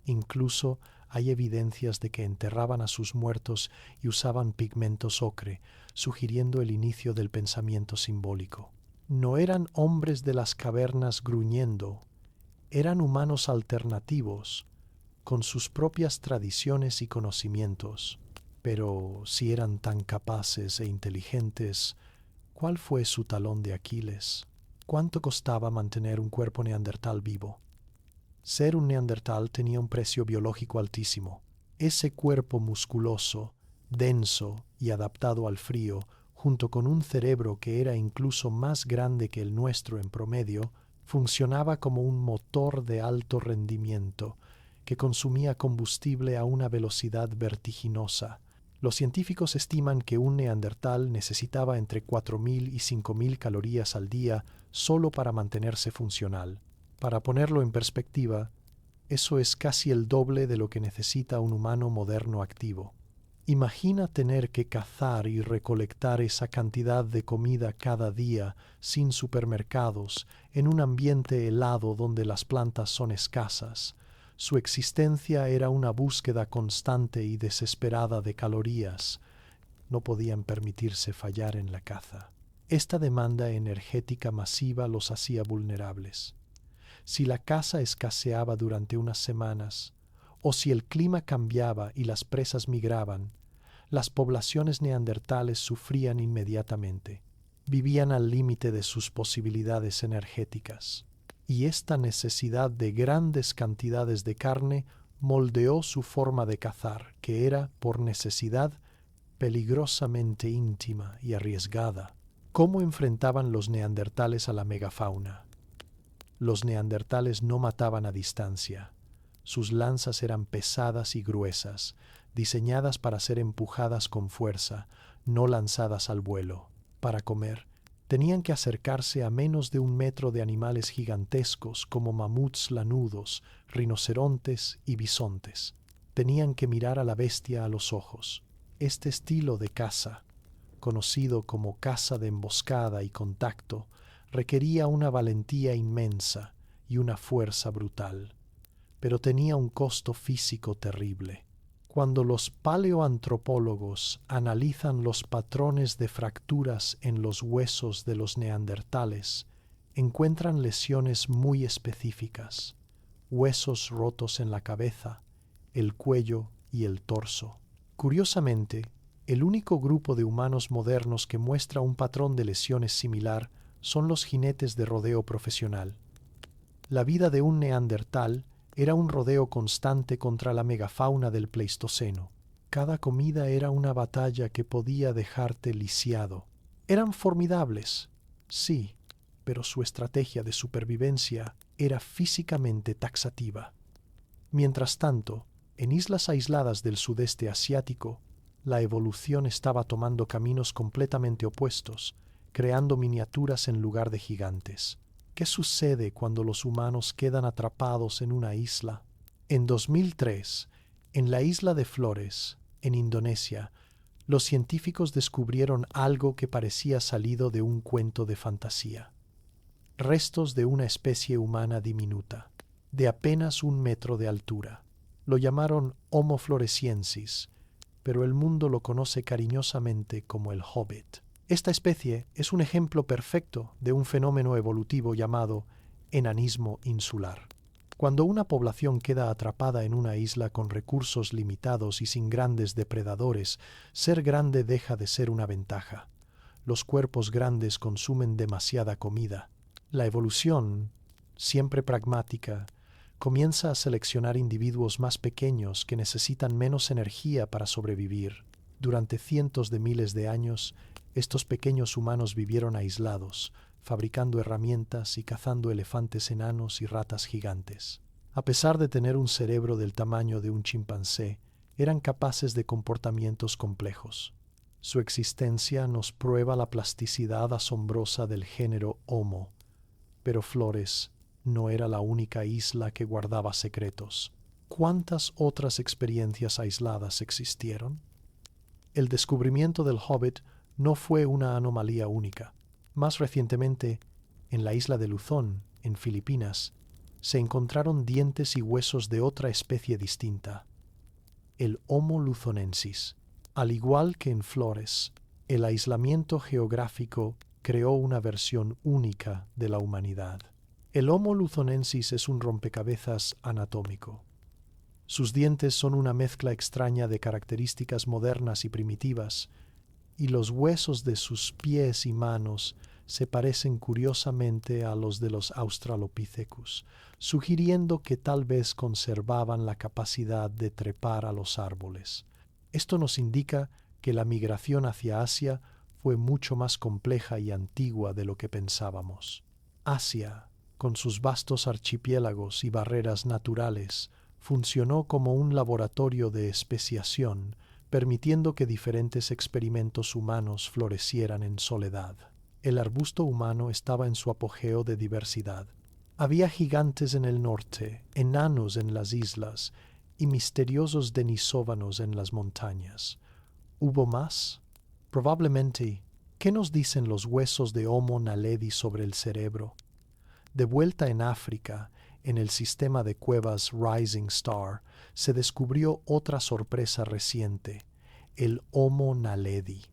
Incluso hay evidencias de que enterraban a sus muertos y usaban pigmentos ocre, sugiriendo el inicio del pensamiento simbólico. No eran hombres de las cavernas gruñendo, eran humanos alternativos, con sus propias tradiciones y conocimientos. Pero si eran tan capaces e inteligentes, ¿cuál fue su talón de Aquiles? ¿Cuánto costaba mantener un cuerpo neandertal vivo? Ser un neandertal tenía un precio biológico altísimo. Ese cuerpo musculoso, denso y adaptado al frío, junto con un cerebro que era incluso más grande que el nuestro en promedio, funcionaba como un motor de alto rendimiento que consumía combustible a una velocidad vertiginosa. Los científicos estiman que un neandertal necesitaba entre 4.000 y 5.000 calorías al día solo para mantenerse funcional. Para ponerlo en perspectiva, eso es casi el doble de lo que necesita un humano moderno activo. Imagina tener que cazar y recolectar esa cantidad de comida cada día sin supermercados, en un ambiente helado donde las plantas son escasas. Su existencia era una búsqueda constante y desesperada de calorías. No podían permitirse fallar en la caza. Esta demanda energética masiva los hacía vulnerables. Si la caza escaseaba durante unas semanas, o si el clima cambiaba y las presas migraban, las poblaciones neandertales sufrían inmediatamente. Vivían al límite de sus posibilidades energéticas. Y esta necesidad de grandes cantidades de carne moldeó su forma de cazar, que era, por necesidad, peligrosamente íntima y arriesgada. ¿Cómo enfrentaban los neandertales a la megafauna? Los neandertales no mataban a distancia. Sus lanzas eran pesadas y gruesas, diseñadas para ser empujadas con fuerza, no lanzadas al vuelo. Para comer, tenían que acercarse a menos de 1 metro de animales gigantescos como mamuts lanudos, rinocerontes y bisontes. Tenían que mirar a la bestia a los ojos. Este estilo de caza, conocido como caza de emboscada y contacto, requería una valentía inmensa y una fuerza brutal, pero tenía un costo físico terrible. Cuando los paleoantropólogos analizan los patrones de fracturas en los huesos de los neandertales, encuentran lesiones muy específicas, huesos rotos en la cabeza, el cuello y el torso. Curiosamente, el único grupo de humanos modernos que muestra un patrón de lesiones similar son los jinetes de rodeo profesional. La vida de un neandertal era un rodeo constante contra la megafauna del Pleistoceno. Cada comida era una batalla que podía dejarte lisiado. Eran formidables, sí, pero su estrategia de supervivencia era físicamente taxativa. Mientras tanto, en islas aisladas del sudeste asiático, la evolución estaba tomando caminos completamente opuestos, creando miniaturas en lugar de gigantes. ¿Qué sucede cuando los humanos quedan atrapados en una isla? En 2003, en la isla de Flores, en Indonesia, los científicos descubrieron algo que parecía salido de un cuento de fantasía. Restos de una especie humana diminuta, de apenas 1 metro de altura. Lo llamaron Homo floresiensis, pero el mundo lo conoce cariñosamente como el Hobbit. Esta especie es un ejemplo perfecto de un fenómeno evolutivo llamado enanismo insular. Cuando una población queda atrapada en una isla con recursos limitados y sin grandes depredadores, ser grande deja de ser una ventaja. Los cuerpos grandes consumen demasiada comida. La evolución, siempre pragmática, comienza a seleccionar individuos más pequeños que necesitan menos energía para sobrevivir. Durante cientos de miles de años, estos pequeños humanos vivieron aislados, fabricando herramientas y cazando elefantes enanos y ratas gigantes. A pesar de tener un cerebro del tamaño de un chimpancé, eran capaces de comportamientos complejos. Su existencia nos prueba la plasticidad asombrosa del género Homo. Pero Flores no era la única isla que guardaba secretos. ¿Cuántas otras experiencias aisladas existieron? El descubrimiento del Hobbit no fue una anomalía única. Más recientemente, en la isla de Luzón, en Filipinas, se encontraron dientes y huesos de otra especie distinta, el Homo luzonensis. Al igual que en Flores, el aislamiento geográfico creó una versión única de la humanidad. El Homo luzonensis es un rompecabezas anatómico. Sus dientes son una mezcla extraña de características modernas y primitivas, y los huesos de sus pies y manos se parecen curiosamente a los de los Australopithecus, sugiriendo que tal vez conservaban la capacidad de trepar a los árboles. Esto nos indica que la migración hacia Asia fue mucho más compleja y antigua de lo que pensábamos. Asia, con sus vastos archipiélagos y barreras naturales, funcionó como un laboratorio de especiación, permitiendo que diferentes experimentos humanos florecieran en soledad. El arbusto humano estaba en su apogeo de diversidad. Había gigantes en el norte, enanos en las islas y misteriosos denisóvanos en las montañas. ¿Hubo más? Probablemente. ¿Qué nos dicen los huesos de Homo naledi sobre el cerebro? De vuelta en África, en el sistema de cuevas Rising Star, se descubrió otra sorpresa reciente, el Homo naledi.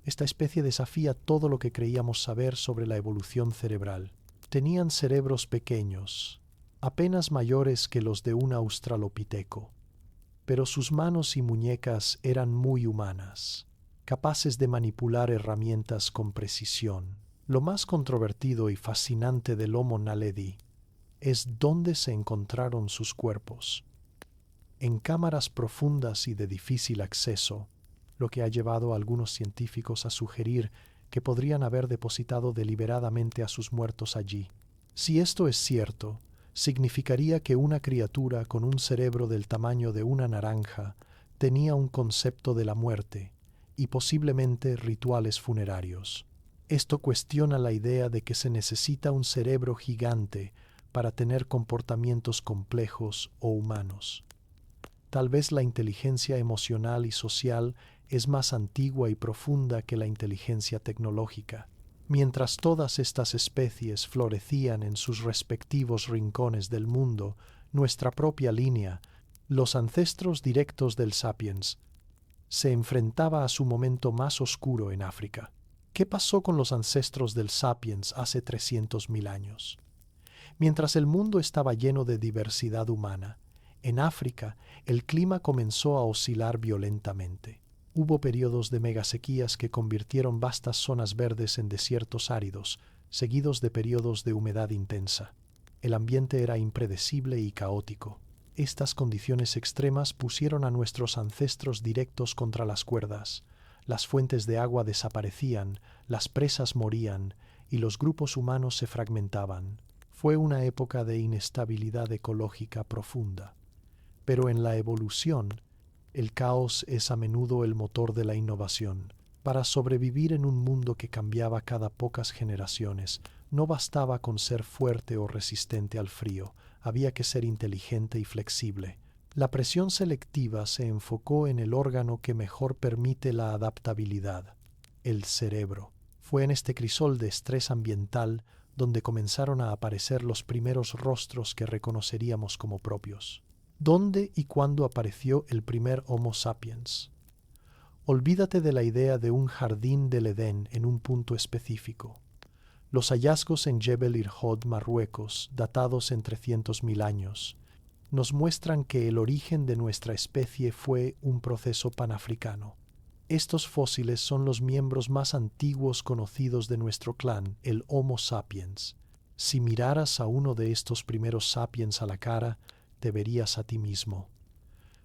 Esta especie desafía todo lo que creíamos saber sobre la evolución cerebral. Tenían cerebros pequeños, apenas mayores que los de un australopiteco, pero sus manos y muñecas eran muy humanas, capaces de manipular herramientas con precisión. Lo más controvertido y fascinante del Homo naledi es dónde se encontraron sus cuerpos. En cámaras profundas y de difícil acceso, lo que ha llevado a algunos científicos a sugerir que podrían haber depositado deliberadamente a sus muertos allí. Si esto es cierto, significaría que una criatura con un cerebro del tamaño de una naranja tenía un concepto de la muerte y posiblemente rituales funerarios. Esto cuestiona la idea de que se necesita un cerebro gigante para tener comportamientos complejos o humanos. Tal vez la inteligencia emocional y social es más antigua y profunda que la inteligencia tecnológica. Mientras todas estas especies florecían en sus respectivos rincones del mundo, nuestra propia línea, los ancestros directos del Sapiens, se enfrentaba a su momento más oscuro en África. ¿Qué pasó con los ancestros del Sapiens hace 300.000 años? Mientras el mundo estaba lleno de diversidad humana, en África el clima comenzó a oscilar violentamente. Hubo periodos de megasequías que convirtieron vastas zonas verdes en desiertos áridos, seguidos de periodos de humedad intensa. El ambiente era impredecible y caótico. Estas condiciones extremas pusieron a nuestros ancestros directos contra las cuerdas. Las fuentes de agua desaparecían, las presas morían y los grupos humanos se fragmentaban. Fue una época de inestabilidad ecológica profunda. Pero en la evolución, el caos es a menudo el motor de la innovación. Para sobrevivir en un mundo que cambiaba cada pocas generaciones, no bastaba con ser fuerte o resistente al frío, había que ser inteligente y flexible. La presión selectiva se enfocó en el órgano que mejor permite la adaptabilidad, el cerebro. Fue en este crisol de estrés ambiental donde comenzaron a aparecer los primeros rostros que reconoceríamos como propios. ¿Dónde y cuándo apareció el primer Homo sapiens? Olvídate de la idea de un jardín del Edén en un punto específico. Los hallazgos en Jebel Irhoud, Marruecos, datados en 300.000 años, nos muestran que el origen de nuestra especie fue un proceso panafricano. Estos fósiles son los miembros más antiguos conocidos de nuestro clan, el Homo sapiens. Si miraras a uno de estos primeros sapiens a la cara, te verías a ti mismo.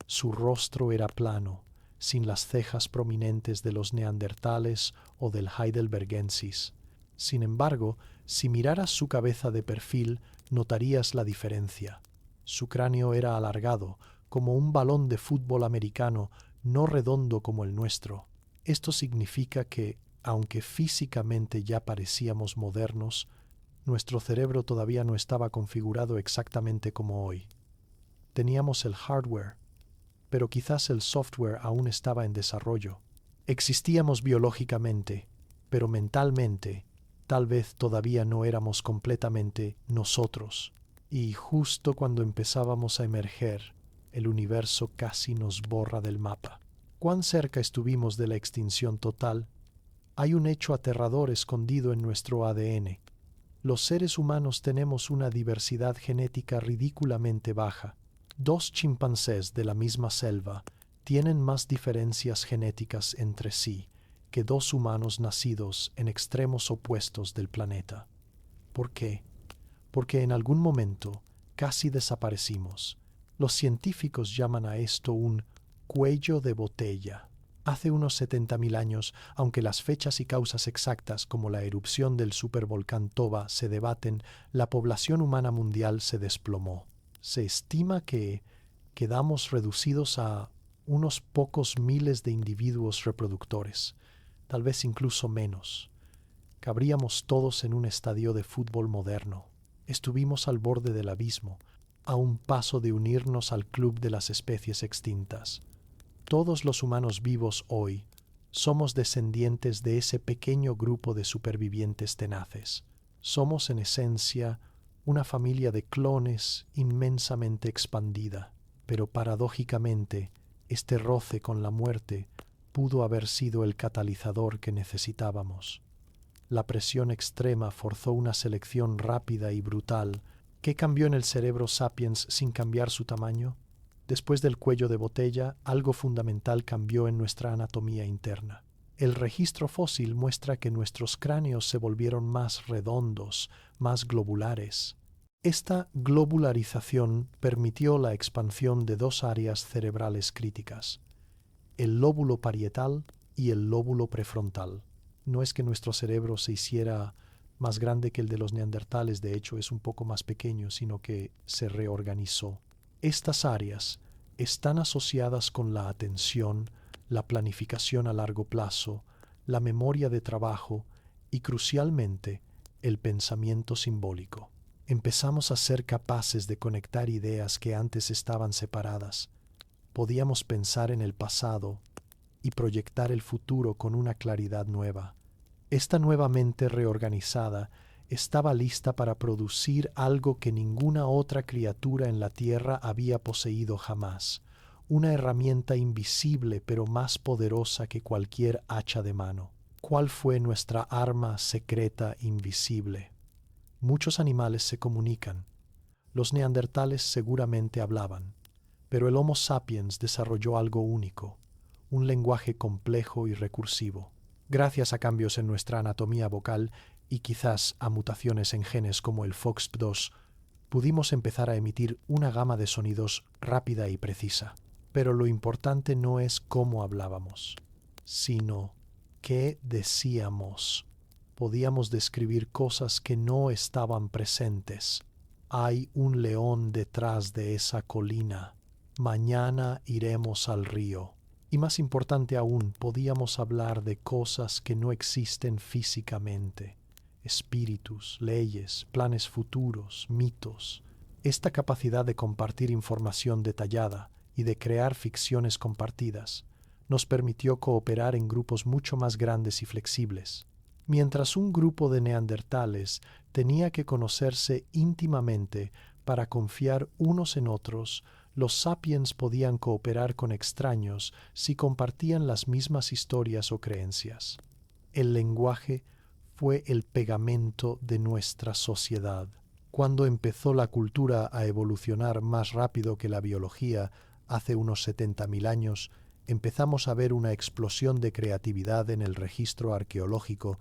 Su rostro era plano, sin las cejas prominentes de los neandertales o del heidelbergensis. Sin embargo, si miraras su cabeza de perfil, notarías la diferencia. Su cráneo era alargado, como un balón de fútbol americano, no redondo como el nuestro. Esto significa que, aunque físicamente ya parecíamos modernos, nuestro cerebro todavía no estaba configurado exactamente como hoy. Teníamos el hardware, pero quizás el software aún estaba en desarrollo. Existíamos biológicamente, pero mentalmente, tal vez todavía no éramos completamente nosotros. Y justo cuando empezábamos a emerger, el universo casi nos borra del mapa. ¿Cuán cerca estuvimos de la extinción total? Hay un hecho aterrador escondido en nuestro ADN. Los seres humanos tenemos una diversidad genética ridículamente baja. 2 chimpancés de la misma selva tienen más diferencias genéticas entre sí que 2 humanos nacidos en extremos opuestos del planeta. ¿Por qué? Porque en algún momento casi desaparecimos. Los científicos llaman a esto un cuello de botella. Hace unos 70.000 años, aunque las fechas y causas exactas como la erupción del supervolcán Toba se debaten, la población humana mundial se desplomó. Se estima que quedamos reducidos a unos pocos miles de individuos reproductores, tal vez incluso menos. Cabríamos todos en un estadio de fútbol moderno. Estuvimos al borde del abismo, a un paso de unirnos al club de las especies extintas. Todos los humanos vivos hoy somos descendientes de ese pequeño grupo de supervivientes tenaces. Somos en esencia una familia de clones inmensamente expandida, pero paradójicamente este roce con la muerte pudo haber sido el catalizador que necesitábamos. La presión extrema forzó una selección rápida y brutal. ¿Qué cambió en el cerebro sapiens sin cambiar su tamaño? Después del cuello de botella, algo fundamental cambió en nuestra anatomía interna. El registro fósil muestra que nuestros cráneos se volvieron más redondos, más globulares. Esta globularización permitió la expansión de 2 áreas cerebrales críticas, el lóbulo parietal y el lóbulo prefrontal. No es que nuestro cerebro se hiciera más grande que el de los neandertales, de hecho es un poco más pequeño, sino que se reorganizó. Estas áreas están asociadas con la atención, la planificación a largo plazo, la memoria de trabajo y, crucialmente, el pensamiento simbólico. Empezamos a ser capaces de conectar ideas que antes estaban separadas. Podíamos pensar en el pasado y proyectar el futuro con una claridad nueva. Esta nueva mente reorganizada estaba lista para producir algo que ninguna otra criatura en la Tierra había poseído jamás, una herramienta invisible pero más poderosa que cualquier hacha de mano. ¿Cuál fue nuestra arma secreta invisible? Muchos animales se comunican. Los neandertales seguramente hablaban, pero el Homo sapiens desarrolló algo único, un lenguaje complejo y recursivo. Gracias a cambios en nuestra anatomía vocal y quizás a mutaciones en genes como el FOXP2, pudimos empezar a emitir una gama de sonidos rápida y precisa. Pero lo importante no es cómo hablábamos, sino qué decíamos. Podíamos describir cosas que no estaban presentes. Hay un león detrás de esa colina. Mañana iremos al río. Y más importante aún, podíamos hablar de cosas que no existen físicamente. Espíritus, leyes, planes futuros, mitos. Esta capacidad de compartir información detallada y de crear ficciones compartidas nos permitió cooperar en grupos mucho más grandes y flexibles. Mientras un grupo de neandertales tenía que conocerse íntimamente para confiar unos en otros, los sapiens podían cooperar con extraños si compartían las mismas historias o creencias. El lenguaje fue el pegamento de nuestra sociedad. Cuando empezó la cultura a evolucionar más rápido que la biología, hace unos 70.000 años, empezamos a ver una explosión de creatividad en el registro arqueológico.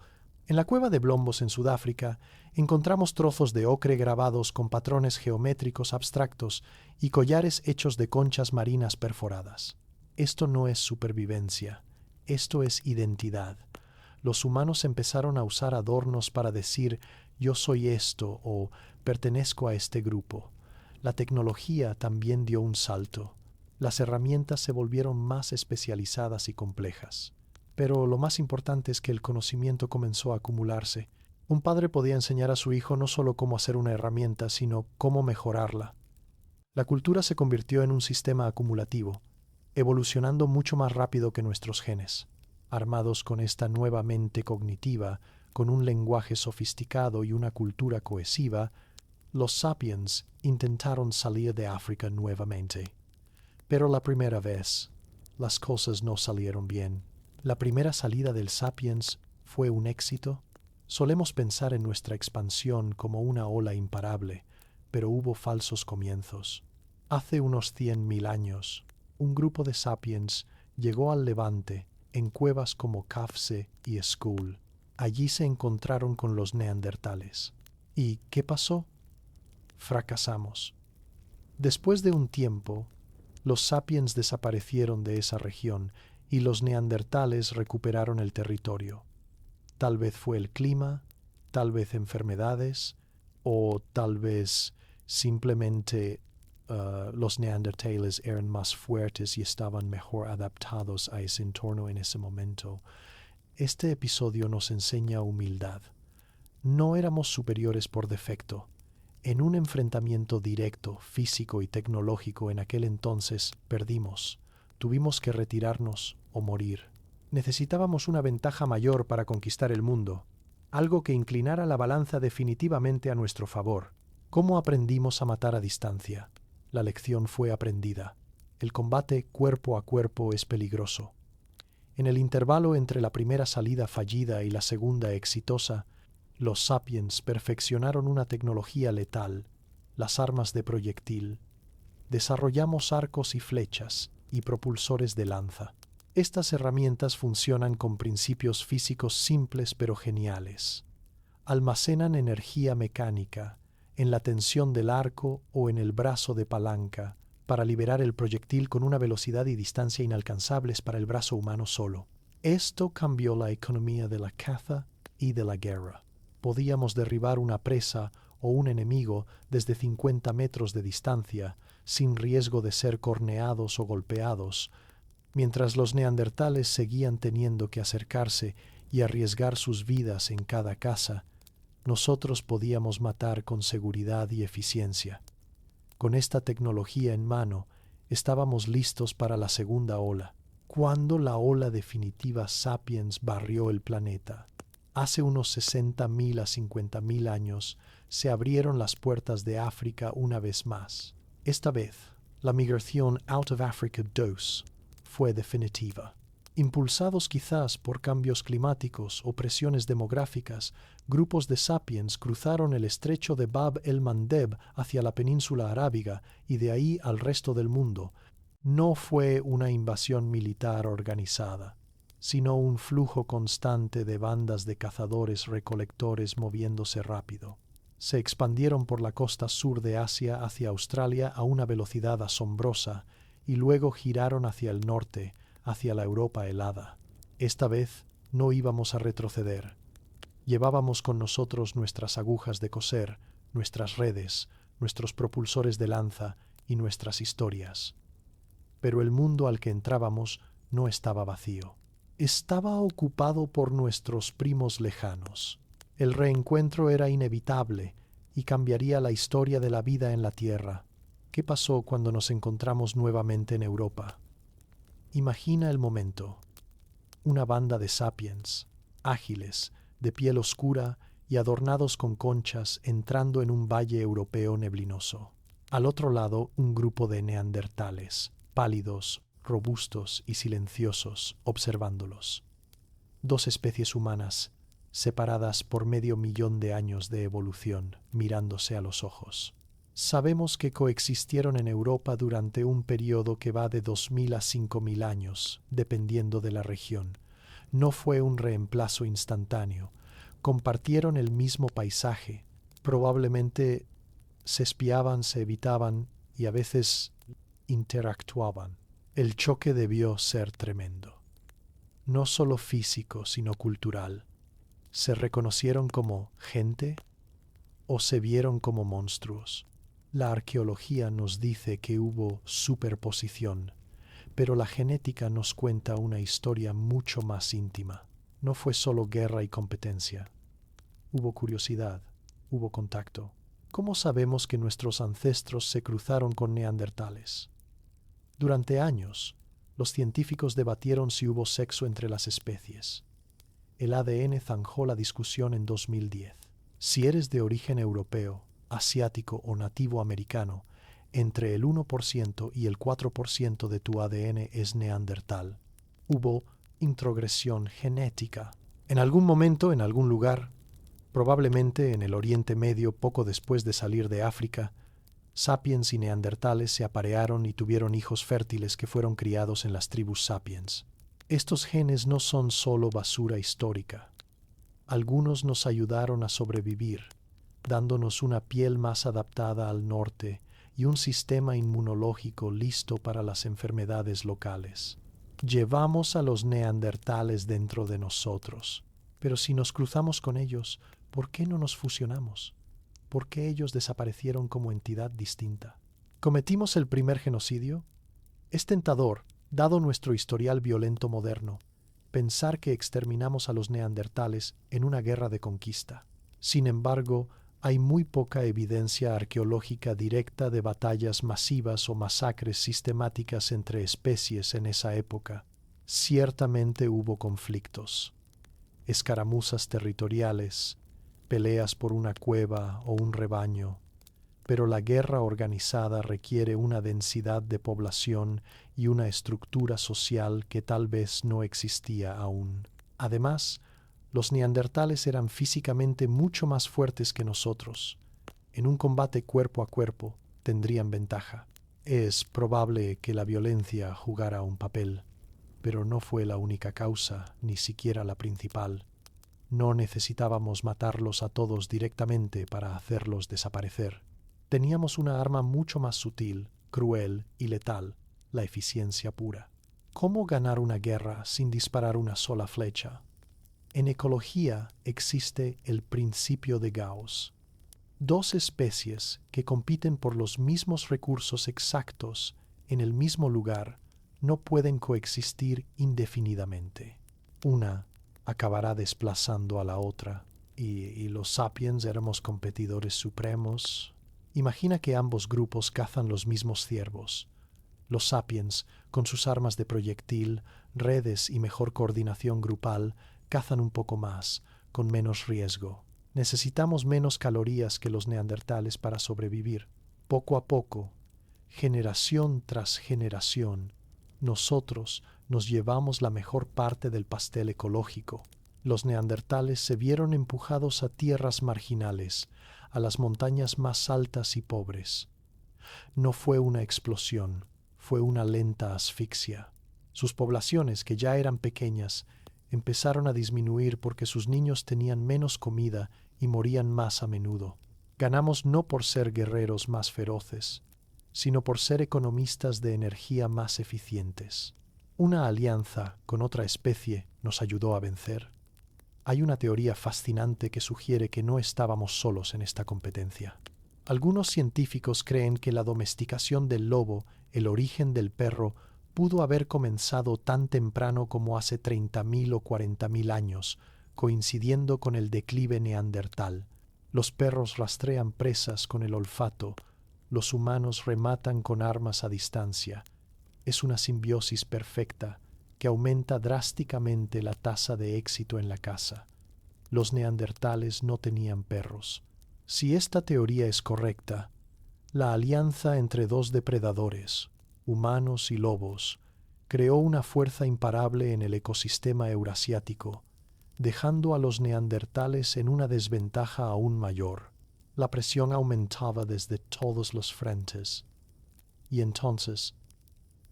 En la cueva de Blombos en Sudáfrica encontramos trozos de ocre grabados con patrones geométricos abstractos y collares hechos de conchas marinas perforadas. Esto no es supervivencia, esto es identidad. Los humanos empezaron a usar adornos para decir yo soy esto o pertenezco a este grupo. La tecnología también dio un salto. Las herramientas se volvieron más especializadas y complejas. Pero lo más importante es que el conocimiento comenzó a acumularse. Un padre podía enseñar a su hijo no solo cómo hacer una herramienta, sino cómo mejorarla. La cultura se convirtió en un sistema acumulativo, evolucionando mucho más rápido que nuestros genes. Armados con esta nueva mente cognitiva, con un lenguaje sofisticado y una cultura cohesiva, los sapiens intentaron salir de África nuevamente. Pero la primera vez, las cosas no salieron bien. ¿La primera salida del Sapiens fue un éxito? Solemos pensar en nuestra expansión como una ola imparable, pero hubo falsos comienzos. Hace unos 100.000 años, un grupo de Sapiens llegó al Levante en cuevas como Kafse y Skul. Allí se encontraron con los neandertales. ¿Y qué pasó? Fracasamos. Después de un tiempo, los sapiens desaparecieron de esa región y los neandertales recuperaron el territorio. Tal vez fue el clima, tal vez enfermedades, o tal vez simplemente los neandertales eran más fuertes y estaban mejor adaptados a ese entorno en ese momento. Este episodio nos enseña humildad. No éramos superiores por defecto. En un enfrentamiento directo, físico y tecnológico en aquel entonces, perdimos. Tuvimos que retirarnos o morir. Necesitábamos una ventaja mayor para conquistar el mundo, algo que inclinara la balanza definitivamente a nuestro favor. ¿Cómo aprendimos a matar a distancia? La lección fue aprendida. El combate cuerpo a cuerpo es peligroso. En el intervalo entre la primera salida fallida y la segunda exitosa, los sapiens perfeccionaron una tecnología letal, las armas de proyectil. Desarrollamos arcos y flechas y propulsores de lanza. Estas herramientas funcionan con principios físicos simples pero geniales. Almacenan energía mecánica en la tensión del arco o en el brazo de palanca para liberar el proyectil con una velocidad y distancia inalcanzables para el brazo humano solo. Esto cambió la economía de la caza y de la guerra. Podíamos derribar una presa o un enemigo desde 50 metros de distancia, sin riesgo de ser corneados o golpeados, mientras los neandertales seguían teniendo que acercarse y arriesgar sus vidas en cada caza. Nosotros podíamos matar con seguridad y eficiencia. Con esta tecnología en mano, estábamos listos para la segunda ola. Cuando la ola definitiva Sapiens barrió el planeta, hace unos 60.000 a 50.000 años, se abrieron las puertas de África una vez más. Esta vez, la migración Out of Africa 2 fue definitiva. Impulsados quizás por cambios climáticos o presiones demográficas, grupos de sapiens cruzaron el estrecho de Bab el-Mandeb hacia la península arábiga y de ahí al resto del mundo. No fue una invasión militar organizada, sino un flujo constante de bandas de cazadores-recolectores moviéndose rápido. Se expandieron por la costa sur de Asia hacia Australia a una velocidad asombrosa y luego giraron hacia el norte, hacia la Europa helada. Esta vez no íbamos a retroceder. Llevábamos con nosotros nuestras agujas de coser, nuestras redes, nuestros propulsores de lanza y nuestras historias. Pero el mundo al que entrábamos no estaba vacío. Estaba ocupado por nuestros primos lejanos. El reencuentro era inevitable y cambiaría la historia de la vida en la Tierra. ¿Qué pasó cuando nos encontramos nuevamente en Europa? Imagina el momento. Una banda de sapiens, ágiles, de piel oscura y adornados con conchas, entrando en un valle europeo neblinoso. Al otro lado, un grupo de neandertales, pálidos, robustos y silenciosos, observándolos. Dos especies humanas, separadas por medio millón de años de evolución, mirándose a los ojos. Sabemos que coexistieron en Europa durante un periodo que va de 2000 a 5000 años, dependiendo de la región. No fue un reemplazo instantáneo. Compartieron el mismo paisaje. Probablemente se espiaban, se evitaban y a veces interactuaban. El choque debió ser tremendo. No solo físico, sino cultural. ¿Se reconocieron como gente o se vieron como monstruos? La arqueología nos dice que hubo superposición, pero la genética nos cuenta una historia mucho más íntima. No fue solo guerra y competencia. Hubo curiosidad, hubo contacto. ¿Cómo sabemos que nuestros ancestros se cruzaron con neandertales? Durante años, los científicos debatieron si hubo sexo entre las especies. El ADN zanjó la discusión en 2010. Si eres de origen europeo, asiático o nativo americano, entre el 1% y el 4% de tu ADN es neandertal. Hubo introgresión genética. En algún momento, en algún lugar, probablemente en el Oriente Medio poco después de salir de África, sapiens y neandertales se aparearon y tuvieron hijos fértiles que fueron criados en las tribus sapiens. Estos genes no son solo basura histórica. Algunos nos ayudaron a sobrevivir, dándonos una piel más adaptada al norte y un sistema inmunológico listo para las enfermedades locales. Llevamos a los neandertales dentro de nosotros, pero si nos cruzamos con ellos, ¿por qué no nos fusionamos? ¿Por qué ellos desaparecieron como entidad distinta? ¿Cometimos el primer genocidio? Es tentador, dado nuestro historial violento moderno, pensar que exterminamos a los neandertales en una guerra de conquista. Sin embargo, hay muy poca evidencia arqueológica directa de batallas masivas o masacres sistemáticas entre especies en esa época. Ciertamente hubo conflictos, escaramuzas territoriales, peleas por una cueva o un rebaño, pero la guerra organizada requiere una densidad de población y una estructura social que tal vez no existía aún. Además, los neandertales eran físicamente mucho más fuertes que nosotros. En un combate cuerpo a cuerpo tendrían ventaja. Es probable que la violencia jugara un papel, pero no fue la única causa, ni siquiera la principal. No necesitábamos matarlos a todos directamente para hacerlos desaparecer. Teníamos una arma mucho más sutil, cruel y letal, la eficiencia pura. ¿Cómo ganar una guerra sin disparar una sola flecha? En ecología existe el principio de Gauss. Dos especies que compiten por los mismos recursos exactos en el mismo lugar no pueden coexistir indefinidamente. Una acabará desplazando a la otra, y los sapiens éramos competidores supremos. Imagina que ambos grupos cazan los mismos ciervos. Los sapiens, con sus armas de proyectil, redes y mejor coordinación grupal, cazan un poco más, con menos riesgo. Necesitamos menos calorías que los neandertales para sobrevivir. Poco a poco, generación tras generación, nosotros nos llevamos la mejor parte del pastel ecológico. Los neandertales se vieron empujados a tierras marginales, a las montañas más altas y pobres. No fue una explosión, fue una lenta asfixia. Sus poblaciones, que ya eran pequeñas, empezaron a disminuir porque sus niños tenían menos comida y morían más a menudo. Ganamos no por ser guerreros más feroces, sino por ser economistas de energía más eficientes. Una alianza con otra especie nos ayudó a vencer. Hay una teoría fascinante que sugiere que no estábamos solos en esta competencia. Algunos científicos creen que la domesticación del lobo, el origen del perro, pudo haber comenzado tan temprano como hace 30.000 o 40.000 años, coincidiendo con el declive neandertal. Los perros rastrean presas con el olfato, los humanos rematan con armas a distancia. Es una simbiosis perfecta que aumenta drásticamente la tasa de éxito en la caza. Los neandertales no tenían perros. Si esta teoría es correcta, la alianza entre dos depredadores, humanos y lobos, creó una fuerza imparable en el ecosistema eurasiático, dejando a los neandertales en una desventaja aún mayor. La presión aumentaba desde todos los frentes. Y entonces,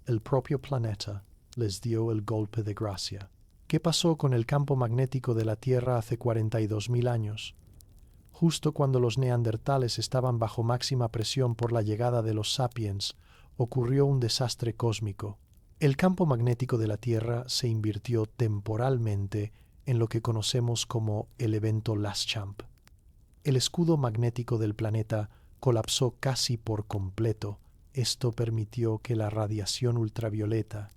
el propio planeta les dio el golpe de gracia. ¿Qué pasó con el campo magnético de la Tierra hace 42.000 años? Justo cuando los neandertales estaban bajo máxima presión por la llegada de los sapiens, ocurrió un desastre cósmico. El campo magnético de la Tierra se invirtió temporalmente en lo que conocemos como el evento Laschamp. El escudo magnético del planeta colapsó casi por completo. Esto permitió que la radiación ultravioleta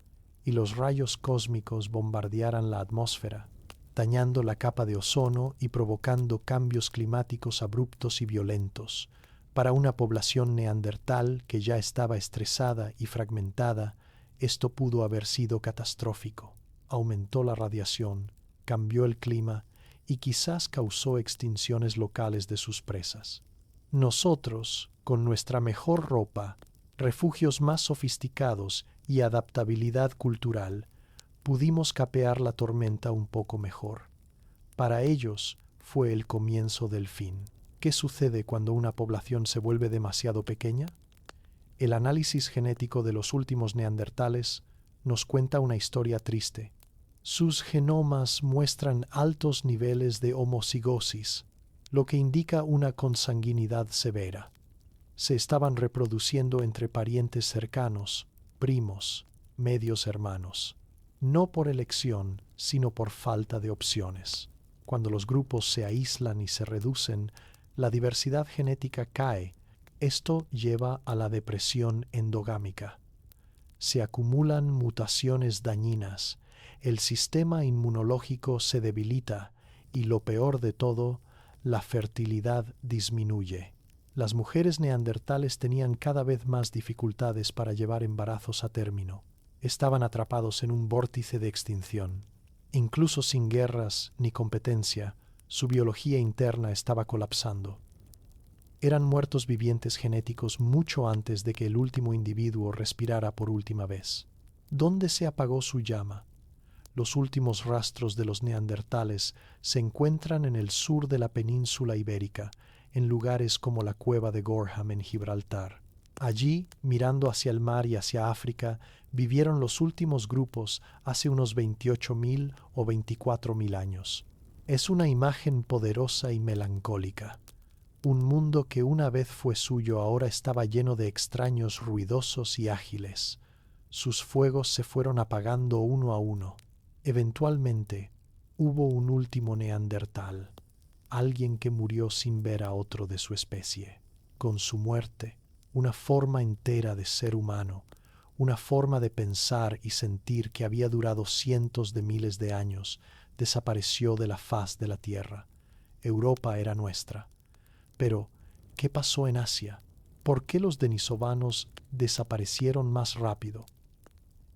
y los rayos cósmicos bombardearan la atmósfera, dañando la capa de ozono y provocando cambios climáticos abruptos y violentos. Para una población neandertal que ya estaba estresada y fragmentada, esto pudo haber sido catastrófico. Aumentó la radiación, cambió el clima y quizás causó extinciones locales de sus presas. Nosotros, con nuestra mejor ropa, refugios más sofisticados y adaptabilidad cultural, pudimos capear la tormenta un poco mejor. Para ellos fue el comienzo del fin. ¿Qué sucede cuando una población se vuelve demasiado pequeña? El análisis genético de los últimos neandertales nos cuenta una historia triste. Sus genomas muestran altos niveles de homocigosis, lo que indica una consanguinidad severa. Se estaban reproduciendo entre parientes cercanos, primos, medios hermanos, no por elección, sino por falta de opciones. Cuando los grupos se aíslan y se reducen, la diversidad genética cae. Esto lleva a la depresión endogámica. Se acumulan mutaciones dañinas, el sistema inmunológico se debilita y, lo peor de todo, la fertilidad disminuye. Las mujeres neandertales tenían cada vez más dificultades para llevar embarazos a término. Estaban atrapados en un vórtice de extinción. Incluso sin guerras ni competencia, su biología interna estaba colapsando. Eran muertos vivientes genéticos mucho antes de que el último individuo respirara por última vez. ¿Dónde se apagó su llama? Los últimos rastros de los neandertales se encuentran en el sur de la península ibérica, en lugares como la cueva de Gorham en Gibraltar. Allí, mirando hacia el mar y hacia África, vivieron los últimos grupos hace unos 28.000 o 24.000 años. Es una imagen poderosa y melancólica. Un mundo que una vez fue suyo ahora estaba lleno de extraños ruidosos y ágiles. Sus fuegos se fueron apagando uno a uno. Eventualmente, hubo un último neandertal, alguien que murió sin ver a otro de su especie. Con su muerte, una forma entera de ser humano, una forma de pensar y sentir que había durado cientos de miles de años, desapareció de la faz de la Tierra. Europa era nuestra. Pero, ¿qué pasó en Asia? ¿Por qué los denisovanos desaparecieron más rápido?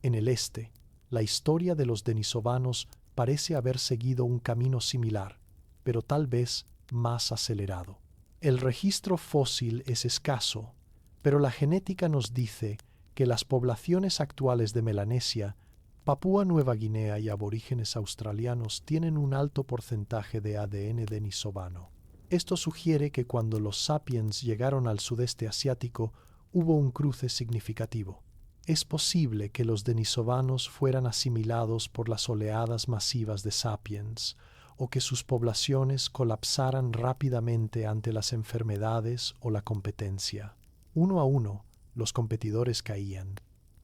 En el este, la historia de los denisovanos parece haber seguido un camino similar, pero tal vez más acelerado. El registro fósil es escaso, pero la genética nos dice que las poblaciones actuales de Melanesia, Papúa Nueva Guinea y aborígenes australianos tienen un alto porcentaje de ADN denisovano. Esto sugiere que cuando los sapiens llegaron al sudeste asiático hubo un cruce significativo. Es posible que los denisovanos fueran asimilados por las oleadas masivas de sapiens, o que sus poblaciones colapsaran rápidamente ante las enfermedades o la competencia. Uno a uno, los competidores caían.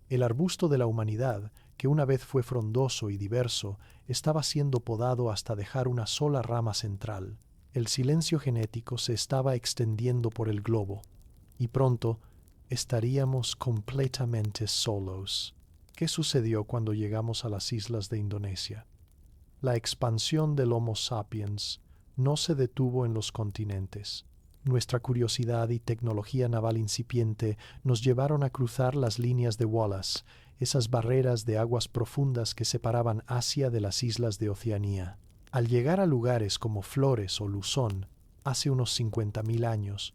El arbusto de la humanidad, que una vez fue frondoso y diverso, estaba siendo podado hasta dejar una sola rama central. El silencio genético se estaba extendiendo por el globo, y pronto estaríamos completamente solos. ¿Qué sucedió cuando llegamos a las islas de Indonesia? La expansión del Homo sapiens no se detuvo en los continentes. Nuestra curiosidad y tecnología naval incipiente nos llevaron a cruzar las líneas de Wallace, esas barreras de aguas profundas que separaban Asia de las islas de Oceanía. Al llegar a lugares como Flores o Luzón, hace unos 50.000 años,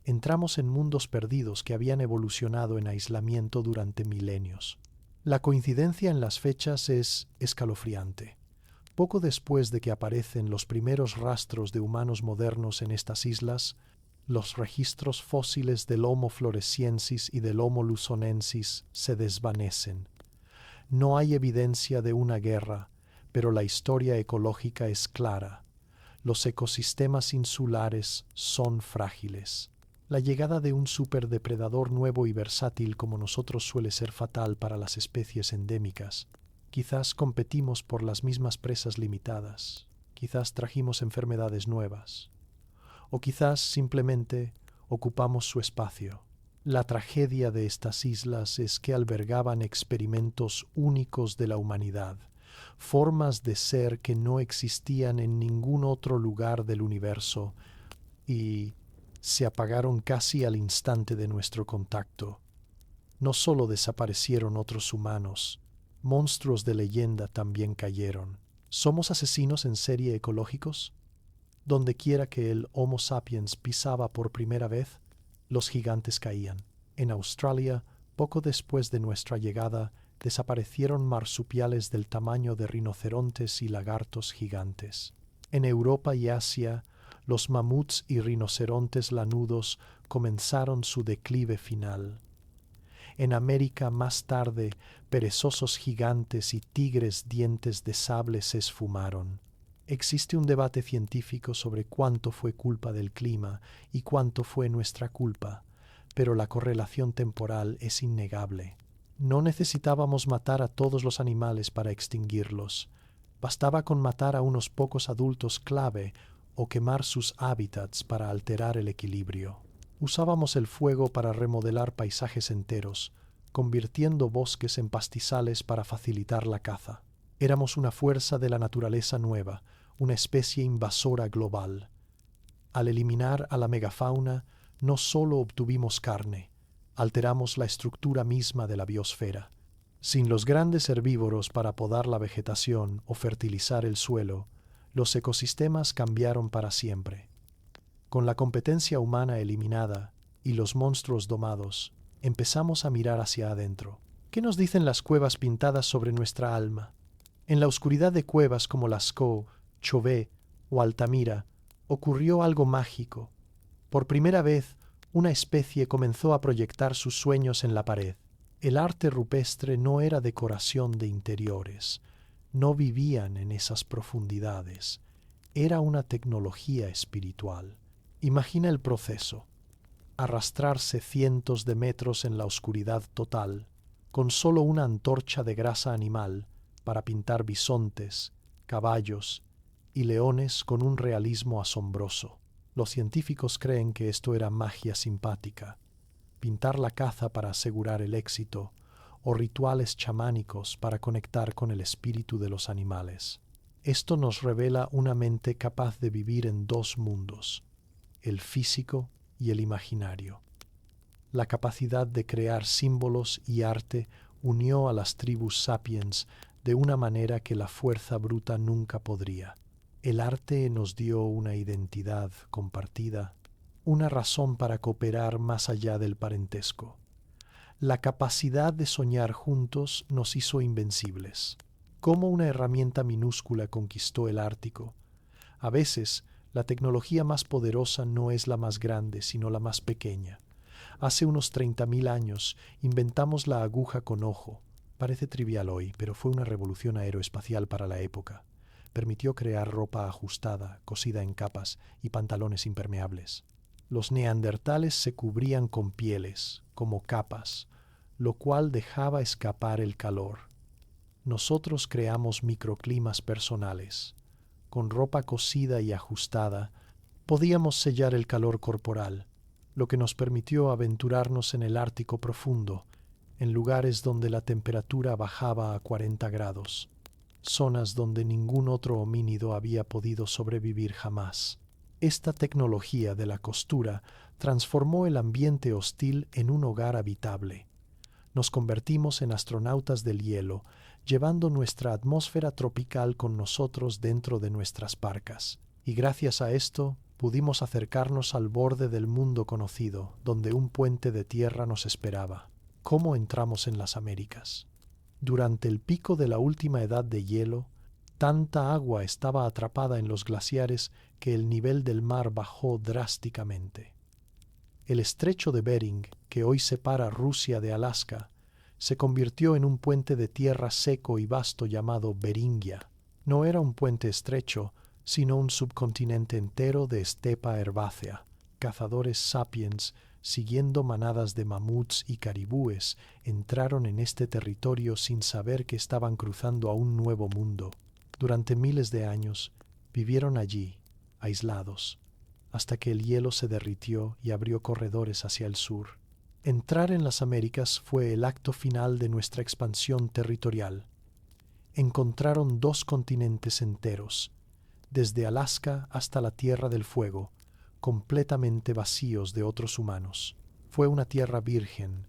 entramos en mundos perdidos que habían evolucionado en aislamiento durante milenios. La coincidencia en las fechas es escalofriante. Poco después de que aparecen los primeros rastros de humanos modernos en estas islas, los registros fósiles del Homo floresiensis y del Homo luzonensis se desvanecen. No hay evidencia de una guerra, pero la historia ecológica es clara. Los ecosistemas insulares son frágiles. La llegada de un superdepredador nuevo y versátil como nosotros suele ser fatal para las especies endémicas. Quizás competimos por las mismas presas limitadas. Quizás trajimos enfermedades nuevas. O quizás simplemente ocupamos su espacio. La tragedia de estas islas es que albergaban experimentos únicos de la humanidad, formas de ser que no existían en ningún otro lugar del universo y se apagaron casi al instante de nuestro contacto. No solo desaparecieron otros humanos, monstruos de leyenda también cayeron. ¿Somos asesinos en serie ecológicos? Donde quiera que el Homo sapiens pisaba por primera vez, los gigantes caían. En Australia, poco después de nuestra llegada, desaparecieron marsupiales del tamaño de rinocerontes y lagartos gigantes. En Europa y Asia, los mamuts y rinocerontes lanudos comenzaron su declive final. En América, más tarde, perezosos gigantes y tigres dientes de sable se esfumaron. Existe un debate científico sobre cuánto fue culpa del clima y cuánto fue nuestra culpa, pero la correlación temporal es innegable. No necesitábamos matar a todos los animales para extinguirlos. Bastaba con matar a unos pocos adultos clave o quemar sus hábitats para alterar el equilibrio. Usábamos el fuego para remodelar paisajes enteros, convirtiendo bosques en pastizales para facilitar la caza. Éramos una fuerza de la naturaleza nueva, una especie invasora global. Al eliminar a la megafauna, no solo obtuvimos carne, alteramos la estructura misma de la biosfera. Sin los grandes herbívoros para podar la vegetación o fertilizar el suelo, los ecosistemas cambiaron para siempre. Con la competencia humana eliminada y los monstruos domados, empezamos a mirar hacia adentro. ¿Qué nos dicen las cuevas pintadas sobre nuestra alma? En la oscuridad de cuevas como Lascaux, Chauvet o Altamira, ocurrió algo mágico. Por primera vez, una especie comenzó a proyectar sus sueños en la pared. El arte rupestre no era decoración de interiores, no vivían en esas profundidades. Era una tecnología espiritual. Imagina el proceso: arrastrarse cientos de metros en la oscuridad total, con solo una antorcha de grasa animal para pintar bisontes, caballos y leones con un realismo asombroso. Los científicos creen que esto era magia simpática, pintar la caza para asegurar el éxito, o rituales chamánicos para conectar con el espíritu de los animales. Esto nos revela una mente capaz de vivir en dos mundos, el físico y el imaginario. La capacidad de crear símbolos y arte unió a las tribus sapiens de una manera que la fuerza bruta nunca podría. El arte nos dio una identidad compartida, una razón para cooperar más allá del parentesco. La capacidad de soñar juntos nos hizo invencibles. Cómo una herramienta minúscula conquistó el Ártico. A veces, la tecnología más poderosa no es la más grande, sino la más pequeña. Hace unos 30.000 años inventamos la aguja con ojo. Parece trivial hoy, pero fue una revolución aeroespacial para la época. Permitió crear ropa ajustada, cosida en capas y pantalones impermeables. Los neandertales se cubrían con pieles, como capas, lo cual dejaba escapar el calor. Nosotros creamos microclimas personales. Con ropa cosida y ajustada, podíamos sellar el calor corporal, lo que nos permitió aventurarnos en el Ártico profundo, en lugares donde la temperatura bajaba a 40 grados, zonas donde ningún otro homínido había podido sobrevivir jamás. Esta tecnología de la costura transformó el ambiente hostil en un hogar habitable. Nos convertimos en astronautas del hielo, llevando nuestra atmósfera tropical con nosotros dentro de nuestras parcas. Y gracias a esto, pudimos acercarnos al borde del mundo conocido, donde un puente de tierra nos esperaba. ¿Cómo entramos en las Américas? Durante el pico de la última edad de hielo, Tanta agua estaba atrapada en los glaciares que el nivel del mar bajó drásticamente. El estrecho de Bering, que hoy separa Rusia de Alaska, se convirtió en un puente de tierra seco y vasto llamado Beringia. No era un puente estrecho, sino un subcontinente entero de estepa herbácea. Cazadores sapiens, siguiendo manadas de mamuts y caribúes, entraron en este territorio sin saber que estaban cruzando a un nuevo mundo. Durante miles de años vivieron allí, aislados, hasta que el hielo se derritió y abrió corredores hacia el sur. Entrar en las Américas fue el acto final de nuestra expansión territorial. Encontraron 2 continentes enteros, desde Alaska hasta la Tierra del Fuego, completamente vacíos de otros humanos. Fue una tierra virgen,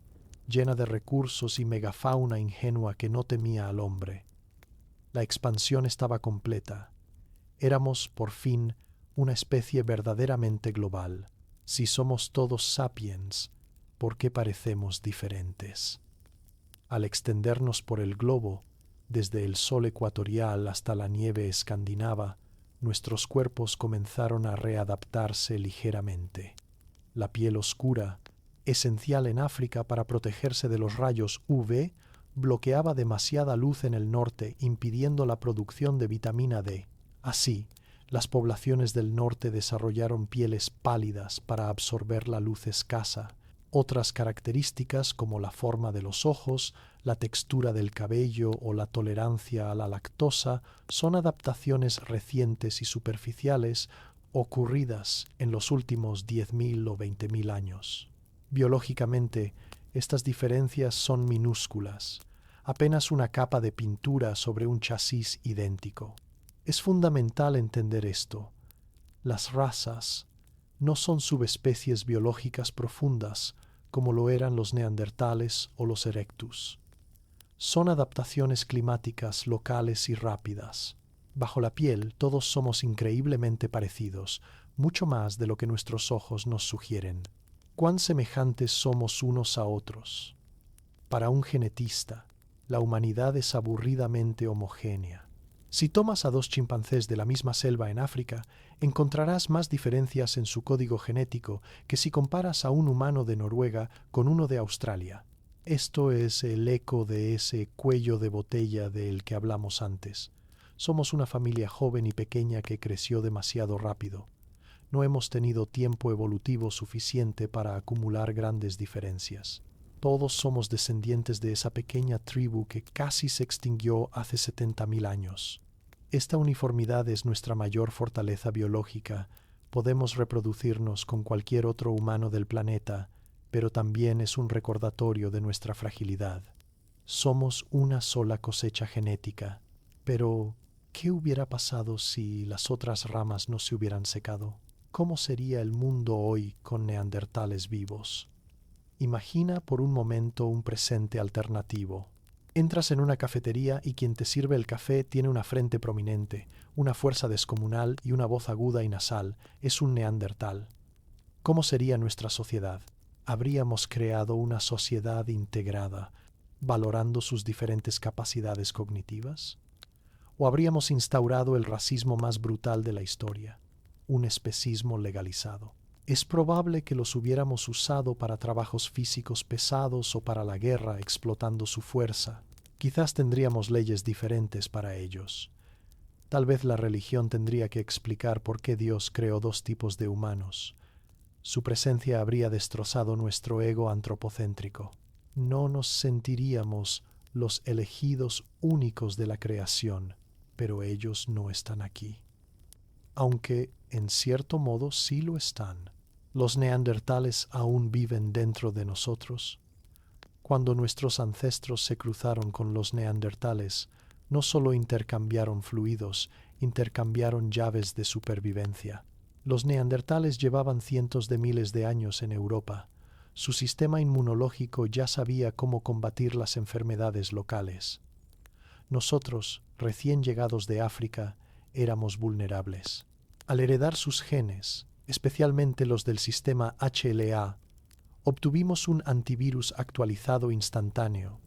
llena de recursos y megafauna ingenua que no temía al hombre. La expansión estaba completa. Éramos, por fin, una especie verdaderamente global. Si somos todos sapiens, ¿por qué parecemos diferentes? Al extendernos por el globo, desde el sol ecuatorial hasta la nieve escandinava, nuestros cuerpos comenzaron a readaptarse ligeramente. La piel oscura, esencial en África para protegerse de los rayos UV, bloqueaba demasiada luz en el norte, impidiendo la producción de vitamina D. Así, las poblaciones del norte desarrollaron pieles pálidas para absorber la luz escasa. Otras características, como la forma de los ojos, la textura del cabello o la tolerancia a la lactosa, son adaptaciones recientes y superficiales ocurridas en los últimos 10.000 o 20.000 años. Biológicamente, estas diferencias son minúsculas, apenas una capa de pintura sobre un chasis idéntico. Es fundamental entender esto. Las razas no son subespecies biológicas profundas como lo eran los neandertales o los erectus. Son adaptaciones climáticas locales y rápidas. Bajo la piel todos somos increíblemente parecidos, mucho más de lo que nuestros ojos nos sugieren. ¿Cuán semejantes somos unos a otros? Para un genetista, la humanidad es aburridamente homogénea. Si tomas a 2 chimpancés de la misma selva en África, encontrarás más diferencias en su código genético que si comparas a un humano de Noruega con uno de Australia. Esto es el eco de ese cuello de botella del que hablamos antes. Somos una familia joven y pequeña que creció demasiado rápido. No hemos tenido tiempo evolutivo suficiente para acumular grandes diferencias. Todos somos descendientes de esa pequeña tribu que casi se extinguió hace 70.000 años. Esta uniformidad es nuestra mayor fortaleza biológica. Podemos reproducirnos con cualquier otro humano del planeta, pero también es un recordatorio de nuestra fragilidad. Somos una sola cosecha genética. Pero, ¿qué hubiera pasado si las otras ramas no se hubieran secado? ¿Cómo sería el mundo hoy con neandertales vivos? Imagina por un momento un presente alternativo. Entras en una cafetería y quien te sirve el café tiene una frente prominente, una fuerza descomunal y una voz aguda y nasal. Es un neandertal. ¿Cómo sería nuestra sociedad? ¿Habríamos creado una sociedad integrada, valorando sus diferentes capacidades cognitivas? ¿O habríamos instaurado el racismo más brutal de la historia, un especismo legalizado? Es probable que los hubiéramos usado para trabajos físicos pesados o para la guerra explotando su fuerza. Quizás tendríamos leyes diferentes para ellos. Tal vez la religión tendría que explicar por qué Dios creó 2 tipos de humanos. Su presencia habría destrozado nuestro ego antropocéntrico. No nos sentiríamos los elegidos únicos de la creación, pero ellos no están aquí. Aunque, en cierto modo, sí lo están. Los neandertales aún viven dentro de nosotros. Cuando nuestros ancestros se cruzaron con los neandertales, no solo intercambiaron fluidos, intercambiaron llaves de supervivencia. Los neandertales llevaban cientos de miles de años en Europa. Su sistema inmunológico ya sabía cómo combatir las enfermedades locales. Nosotros, recién llegados de África, éramos vulnerables. Al heredar sus genes, especialmente los del sistema HLA, obtuvimos un antivirus actualizado instantáneo.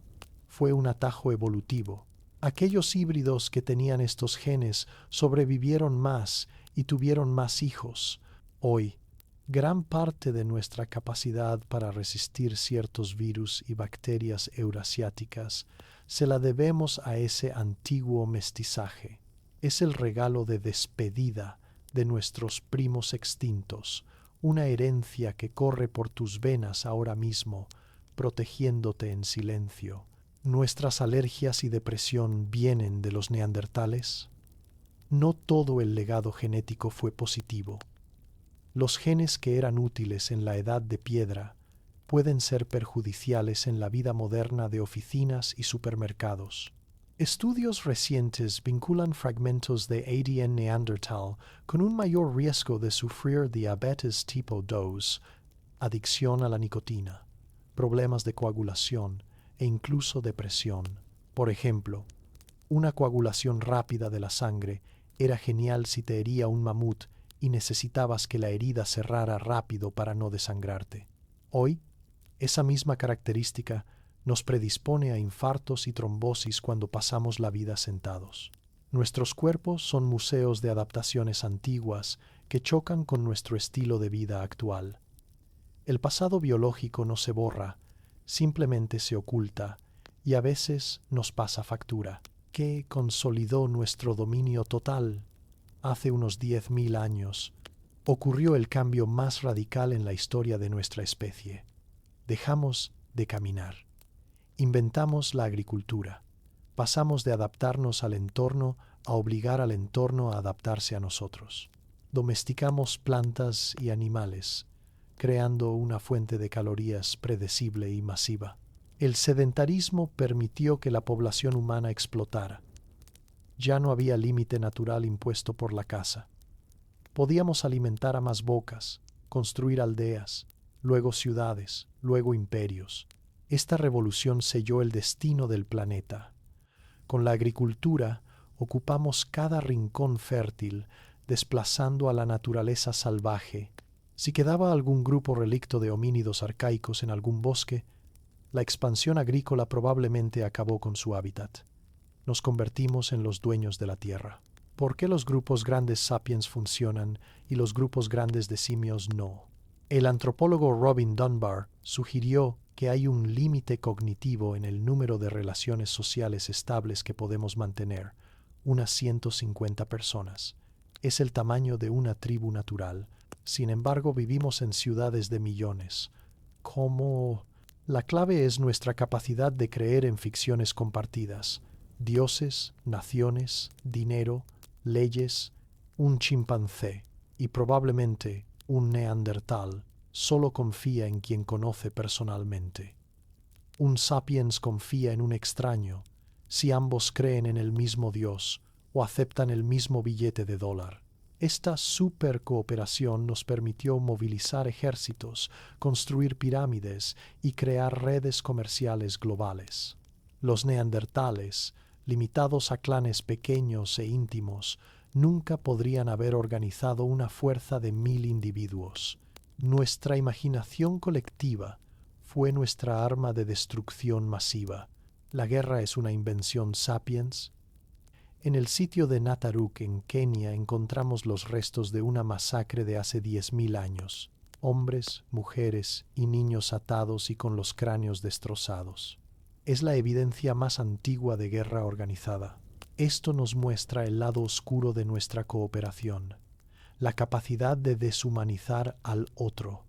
Fue un atajo evolutivo. Aquellos híbridos que tenían estos genes sobrevivieron más y tuvieron más hijos. Hoy, gran parte de nuestra capacidad para resistir ciertos virus y bacterias eurasiáticas se la debemos a ese antiguo mestizaje. Es el regalo de despedida de nuestros primos extintos, una herencia que corre por tus venas ahora mismo, protegiéndote en silencio. ¿Nuestras alergias y depresión vienen de los neandertales? No todo el legado genético fue positivo. Los genes que eran útiles en la edad de piedra pueden ser perjudiciales en la vida moderna de oficinas y supermercados. Estudios recientes vinculan fragmentos de ADN neandertal con un mayor riesgo de sufrir diabetes tipo 2, adicción a la nicotina, problemas de coagulación e incluso depresión. Por ejemplo, una coagulación rápida de la sangre era genial si te hería un mamut y necesitabas que la herida cerrara rápido para no desangrarte. Hoy, esa misma característica nos predispone a infartos y trombosis cuando pasamos la vida sentados. Nuestros cuerpos son museos de adaptaciones antiguas que chocan con nuestro estilo de vida actual. El pasado biológico no se borra, simplemente se oculta y a veces nos pasa factura. ¿Qué consolidó nuestro dominio total? Hace unos 10.000 años ocurrió el cambio más radical en la historia de nuestra especie. Dejamos de caminar. Inventamos la agricultura. Pasamos de adaptarnos al entorno a obligar al entorno a adaptarse a nosotros. Domesticamos plantas y animales, creando una fuente de calorías predecible y masiva. El sedentarismo permitió que la población humana explotara. Ya no había límite natural impuesto por la caza. Podíamos alimentar a más bocas, construir aldeas, luego ciudades, luego imperios. Esta revolución selló el destino del planeta. Con la agricultura ocupamos cada rincón fértil, desplazando a la naturaleza salvaje. Si quedaba algún grupo relicto de homínidos arcaicos en algún bosque, la expansión agrícola probablemente acabó con su hábitat. Nos convertimos en los dueños de la tierra. ¿Por qué los grupos grandes sapiens funcionan y los grupos grandes de simios no? El antropólogo Robin Dunbar sugirió que hay un límite cognitivo en el número de relaciones sociales estables que podemos mantener, unas 150 personas. Es el tamaño de una tribu natural. Sin embargo, vivimos en ciudades de millones. ¿Cómo? La clave es nuestra capacidad de creer en ficciones compartidas. Dioses, naciones, dinero, leyes, un chimpancé y probablemente un neandertal solo confía en quien conoce personalmente. Un sapiens confía en un extraño si ambos creen en el mismo Dios o aceptan el mismo billete de dólar. Esta supercooperación nos permitió movilizar ejércitos, construir pirámides y crear redes comerciales globales. Los neandertales, limitados a clanes pequeños e íntimos, nunca podrían haber organizado una fuerza de 1000 individuos. Nuestra imaginación colectiva fue nuestra arma de destrucción masiva. La guerra es una invención sapiens. En el sitio de Nataruk, en Kenia, encontramos los restos de una masacre de hace 10.000 años. Hombres, mujeres y niños atados y con los cráneos destrozados. Es la evidencia más antigua de guerra organizada. Esto nos muestra el lado oscuro de nuestra cooperación, la capacidad de deshumanizar al otro.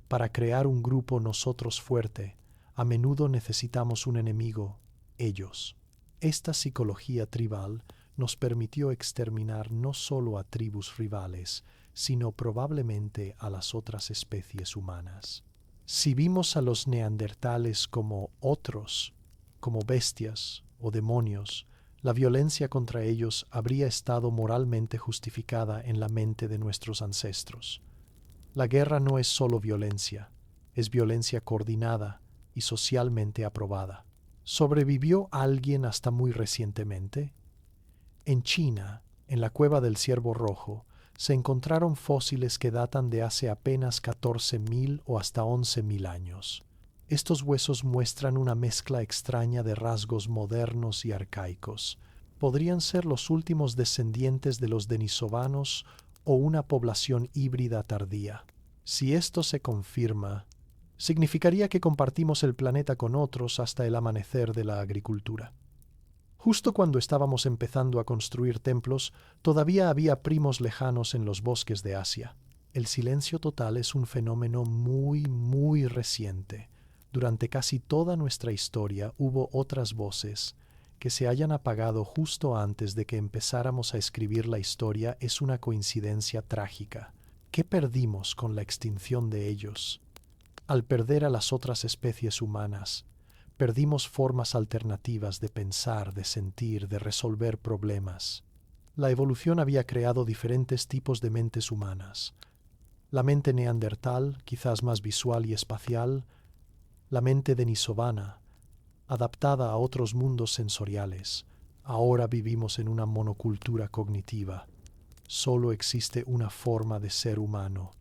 Para crear un grupo nosotros fuerte, a menudo necesitamos un enemigo, ellos. Esta psicología tribal nos permitió exterminar no solo a tribus rivales, sino probablemente a las otras especies humanas. Si vimos a los neandertales como otros, como bestias o demonios, la violencia contra ellos habría estado moralmente justificada en la mente de nuestros ancestros. La guerra no es solo violencia, es violencia coordinada y socialmente aprobada. ¿Sobrevivió alguien hasta muy recientemente? En China, en la cueva del Ciervo Rojo, se encontraron fósiles que datan de hace apenas 14.000 o hasta 11.000 años. Estos huesos muestran una mezcla extraña de rasgos modernos y arcaicos. Podrían ser los últimos descendientes de los denisovanos o una población híbrida tardía. Si esto se confirma, significaría que compartimos el planeta con otros hasta el amanecer de la agricultura. Justo cuando estábamos empezando a construir templos, todavía había primos lejanos en los bosques de Asia. El silencio total es un fenómeno muy reciente. Durante casi toda nuestra historia hubo otras voces. Que se hayan apagado justo antes de que empezáramos a escribir la historia es una coincidencia trágica. ¿Qué perdimos con la extinción de ellos? Al perder a las otras especies humanas, perdimos formas alternativas de pensar, de sentir, de resolver problemas. La evolución había creado diferentes tipos de mentes humanas. La mente neandertal, quizás más visual y espacial, la mente denisovana, adaptada a otros mundos sensoriales. Ahora vivimos en una monocultura cognitiva. Solo existe una forma de ser humano.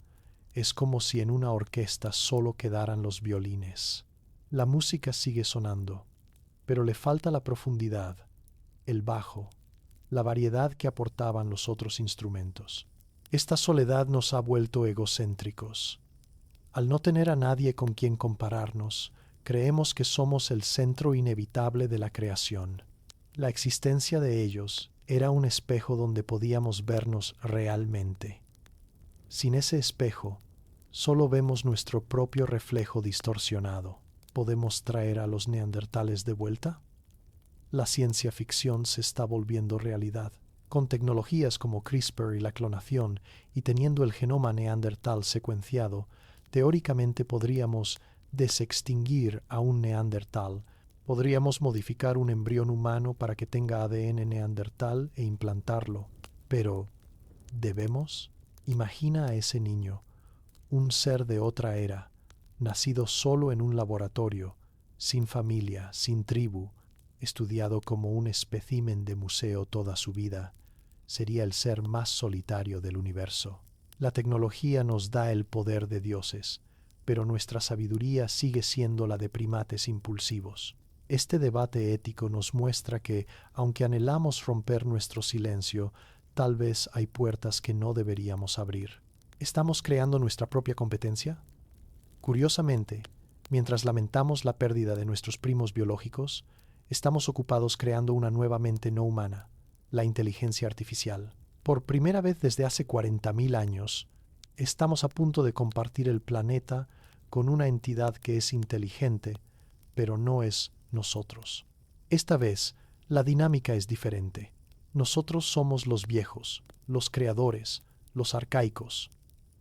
Es como si en una orquesta solo quedaran los violines. La música sigue sonando, pero le falta la profundidad, el bajo, la variedad que aportaban los otros instrumentos. Esta soledad nos ha vuelto egocéntricos. Al no tener a nadie con quien compararnos, creemos que somos el centro inevitable de la creación. La existencia de ellos era un espejo donde podíamos vernos realmente. Sin ese espejo, solo vemos nuestro propio reflejo distorsionado. ¿Podemos traer a los neandertales de vuelta? La ciencia ficción se está volviendo realidad. Con tecnologías como CRISPR y la clonación, y teniendo el genoma neandertal secuenciado, teóricamente podríamos desextinguir a un neandertal. Podríamos modificar un embrión humano para que tenga ADN neandertal e implantarlo. Pero, ¿debemos? Imagina a ese niño, un ser de otra era, nacido solo en un laboratorio, sin familia, sin tribu, estudiado como un espécimen de museo toda su vida. Sería el ser más solitario del universo. La tecnología nos da el poder de dioses, pero nuestra sabiduría sigue siendo la de primates impulsivos. Este debate ético nos muestra que, aunque anhelamos romper nuestro silencio, tal vez hay puertas que no deberíamos abrir. ¿Estamos creando nuestra propia competencia? Curiosamente, mientras lamentamos la pérdida de nuestros primos biológicos, estamos ocupados creando una nueva mente no humana, la inteligencia artificial. Por primera vez desde hace 40.000 años, estamos a punto de compartir el planeta con una entidad que es inteligente, pero no es nosotros. Esta vez, la dinámica es diferente. Nosotros somos los viejos, los creadores, los arcaicos.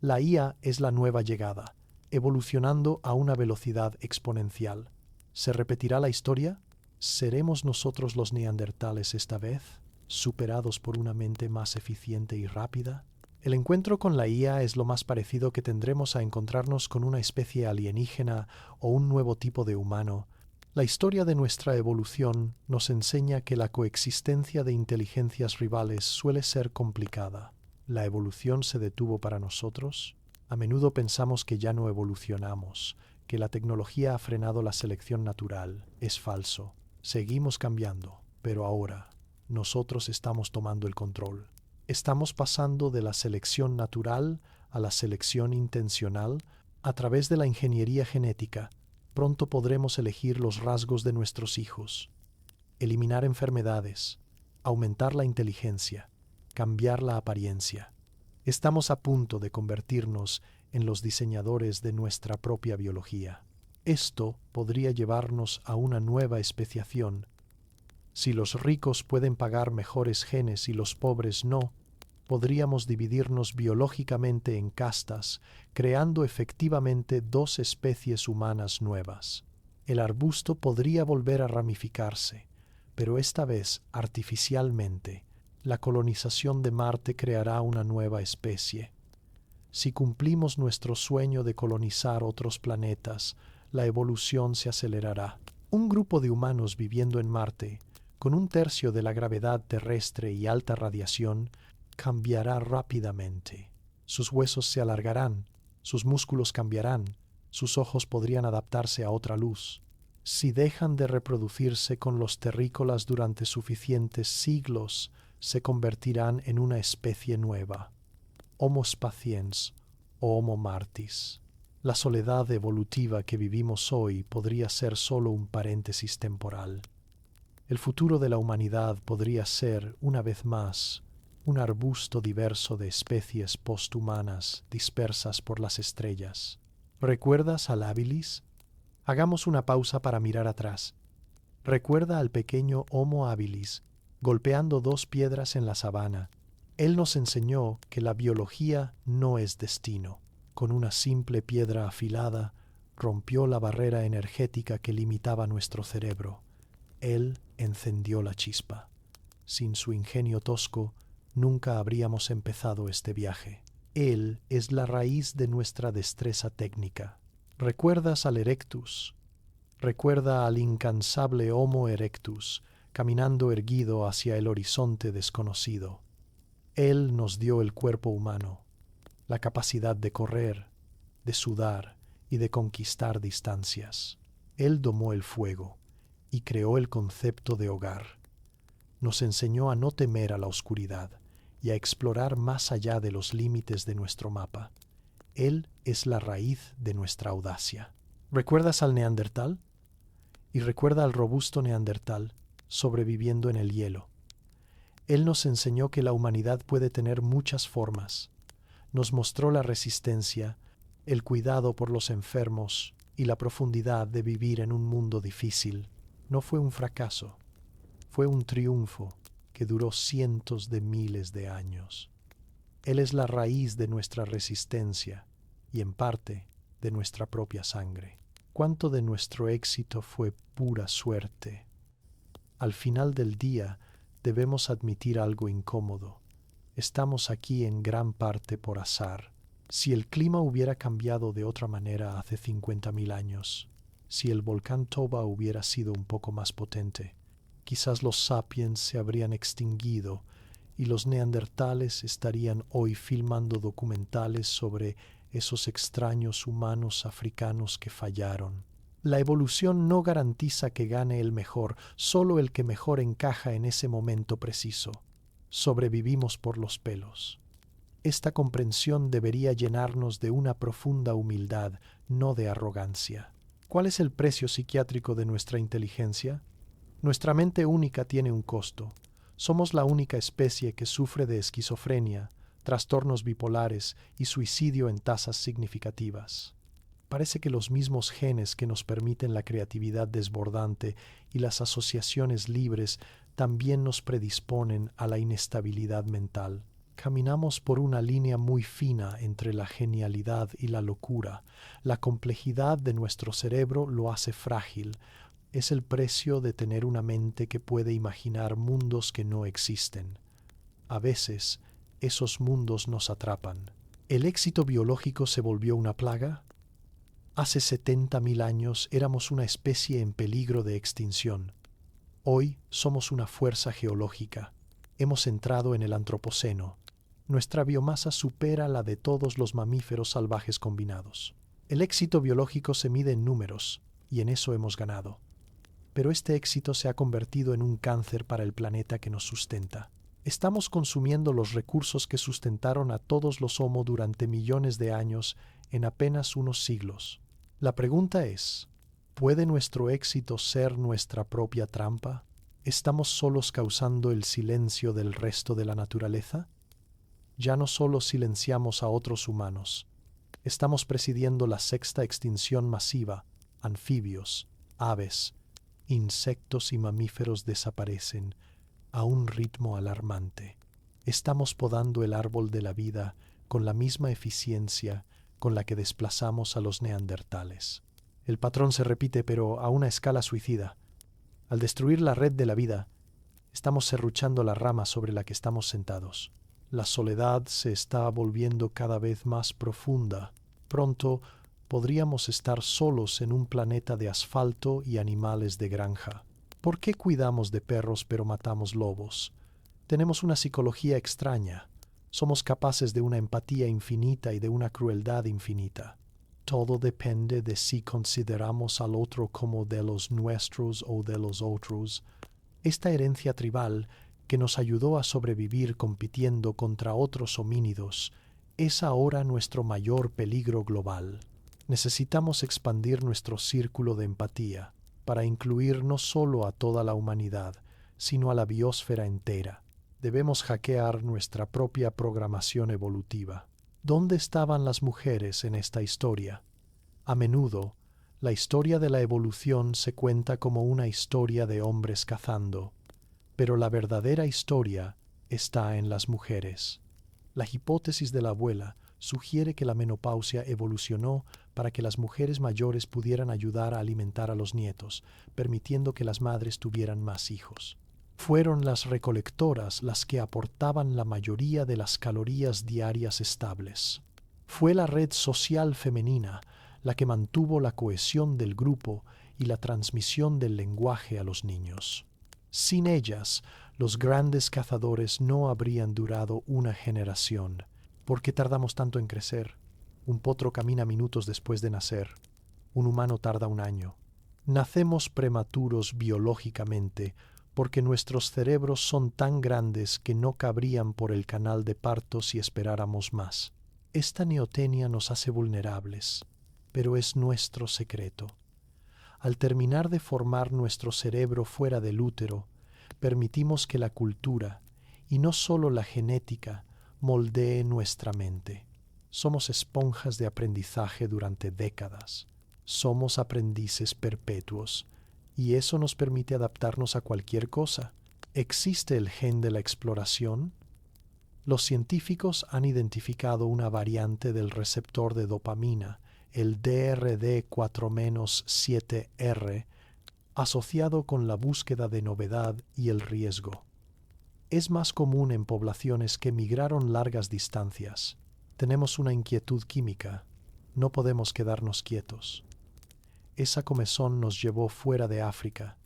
La IA es la nueva llegada, evolucionando a una velocidad exponencial. ¿Se repetirá la historia? ¿Seremos nosotros los neandertales esta vez, superados por una mente más eficiente y rápida? El encuentro con la IA es lo más parecido que tendremos a encontrarnos con una especie alienígena o un nuevo tipo de humano. La historia de nuestra evolución nos enseña que la coexistencia de inteligencias rivales suele ser complicada. ¿La evolución se detuvo para nosotros? A menudo pensamos que ya no evolucionamos, que la tecnología ha frenado la selección natural. Es falso. Seguimos cambiando, pero ahora nosotros estamos tomando el control. Estamos pasando de la selección natural a la selección intencional a través de la ingeniería genética. Pronto podremos elegir los rasgos de nuestros hijos, eliminar enfermedades, aumentar la inteligencia, cambiar la apariencia. Estamos a punto de convertirnos en los diseñadores de nuestra propia biología. Esto podría llevarnos a una nueva especiación. Si los ricos pueden pagar mejores genes y los pobres no, podríamos dividirnos biológicamente en castas, creando efectivamente dos especies humanas nuevas. El arbusto podría volver a ramificarse, pero esta vez artificialmente. La colonización de Marte creará una nueva especie. Si cumplimos nuestro sueño de colonizar otros planetas, la evolución se acelerará. Un grupo de humanos viviendo en Marte, con 1/3 de la gravedad terrestre y alta radiación, cambiará rápidamente. Sus huesos se alargarán, sus músculos cambiarán, sus ojos podrían adaptarse a otra luz. Si dejan de reproducirse con los terrícolas durante suficientes siglos, se convertirán en una especie nueva, Homo sapiens o Homo martis. La soledad evolutiva que vivimos hoy podría ser solo un paréntesis temporal. El futuro de la humanidad podría ser, una vez más, un arbusto diverso de especies posthumanas dispersas por las estrellas. ¿Recuerdas al habilis? Hagamos una pausa para mirar atrás. Recuerda al pequeño Homo habilis golpeando dos piedras en la sabana. Él nos enseñó que la biología no es destino. Con una simple piedra afilada, rompió la barrera energética que limitaba nuestro cerebro. Él encendió la chispa. Sin su ingenio tosco, nunca habríamos empezado este viaje. Él es la raíz de nuestra destreza técnica. ¿Recuerdas al Erectus? Recuerda al incansable Homo erectus, caminando erguido hacia el horizonte desconocido. Él nos dio el cuerpo humano, la capacidad de correr, de sudar y de conquistar distancias. Él domó el fuego y creó el concepto de hogar. Nos enseñó a no temer a la oscuridad y a explorar más allá de los límites de nuestro mapa. Él es la raíz de nuestra audacia. ¿Recuerdas al Neandertal? Y recuerda al robusto Neandertal sobreviviendo en el hielo. Él nos enseñó que la humanidad puede tener muchas formas. Nos mostró la resistencia, el cuidado por los enfermos y la profundidad de vivir en un mundo difícil. No fue un fracaso, fue un triunfo que duró cientos de miles de años. Él es la raíz de nuestra resistencia y, en parte, de nuestra propia sangre. ¿Cuánto de nuestro éxito fue pura suerte? Al final del día, debemos admitir algo incómodo. Estamos aquí en gran parte por azar. Si el clima hubiera cambiado de otra manera hace 50.000 años, si el volcán Toba hubiera sido un poco más potente, quizás los sapiens se habrían extinguido y los neandertales estarían hoy filmando documentales sobre esos extraños humanos africanos que fallaron. La evolución no garantiza que gane el mejor, solo el que mejor encaja en ese momento preciso. Sobrevivimos por los pelos. Esta comprensión debería llenarnos de una profunda humildad, no de arrogancia. ¿Cuál es el precio psiquiátrico de nuestra inteligencia? Nuestra mente única tiene un costo. Somos la única especie que sufre de esquizofrenia, trastornos bipolares y suicidio en tasas significativas. Parece que los mismos genes que nos permiten la creatividad desbordante y las asociaciones libres también nos predisponen a la inestabilidad mental. Caminamos por una línea muy fina entre la genialidad y la locura. La complejidad de nuestro cerebro lo hace frágil. Es el precio de tener una mente que puede imaginar mundos que no existen. A veces, esos mundos nos atrapan. ¿El éxito biológico se volvió una plaga? Hace 70.000 años éramos una especie en peligro de extinción. Hoy somos una fuerza geológica. Hemos entrado en el Antropoceno. Nuestra biomasa supera la de todos los mamíferos salvajes combinados. El éxito biológico se mide en números, y en eso hemos ganado. Pero este éxito se ha convertido en un cáncer para el planeta que nos sustenta. Estamos consumiendo los recursos que sustentaron a todos los Homo durante millones de años en apenas unos siglos. La pregunta es, ¿puede nuestro éxito ser nuestra propia trampa? ¿Estamos solos causando el silencio del resto de la naturaleza? Ya no solo silenciamos a otros humanos, estamos presidiendo la sexta extinción masiva. Anfibios, aves, insectos y mamíferos desaparecen a un ritmo alarmante. Estamos podando el árbol de la vida con la misma eficiencia con la que desplazamos a los neandertales. El patrón se repite, pero a una escala suicida. Al destruir la red de la vida, estamos serruchando la rama sobre la que estamos sentados. La soledad se está volviendo cada vez más profunda. Pronto podríamos estar solos en un planeta de asfalto y animales de granja. ¿Por qué cuidamos de perros pero matamos lobos? Tenemos una psicología extraña. Somos capaces de una empatía infinita y de una crueldad infinita. Todo depende de si consideramos al otro como de los nuestros o de los otros. Esta herencia tribal, que nos ayudó a sobrevivir compitiendo contra otros homínidos, es ahora nuestro mayor peligro global. Necesitamos expandir nuestro círculo de empatía para incluir no solo a toda la humanidad, sino a la biosfera entera. Debemos hackear nuestra propia programación evolutiva. ¿Dónde estaban las mujeres en esta historia? A menudo, la historia de la evolución se cuenta como una historia de hombres cazando, pero la verdadera historia está en las mujeres. La hipótesis de la abuela sugiere que la menopausia evolucionó para que las mujeres mayores pudieran ayudar a alimentar a los nietos, permitiendo que las madres tuvieran más hijos. Fueron las recolectoras las que aportaban la mayoría de las calorías diarias estables. Fue la red social femenina la que mantuvo la cohesión del grupo y la transmisión del lenguaje a los niños. Sin ellas, los grandes cazadores no habrían durado una generación. ¿Por qué tardamos tanto en crecer? Un potro camina minutos después de nacer. Un humano tarda un año. Nacemos prematuros biológicamente porque nuestros cerebros son tan grandes que no cabrían por el canal de parto si esperáramos más. Esta neotenia nos hace vulnerables, pero es nuestro secreto. Al terminar de formar nuestro cerebro fuera del útero, permitimos que la cultura, y no solo la genética, moldee nuestra mente. Somos esponjas de aprendizaje durante décadas. Somos aprendices perpetuos, y eso nos permite adaptarnos a cualquier cosa. ¿Existe el gen de la exploración? Los científicos han identificado una variante del receptor de dopamina, el DRD4-7R, asociado con la búsqueda de novedad y el riesgo. Es más común en poblaciones que migraron largas distancias. Tenemos una inquietud química. No podemos quedarnos quietos. Esa comezón nos llevó fuera de África,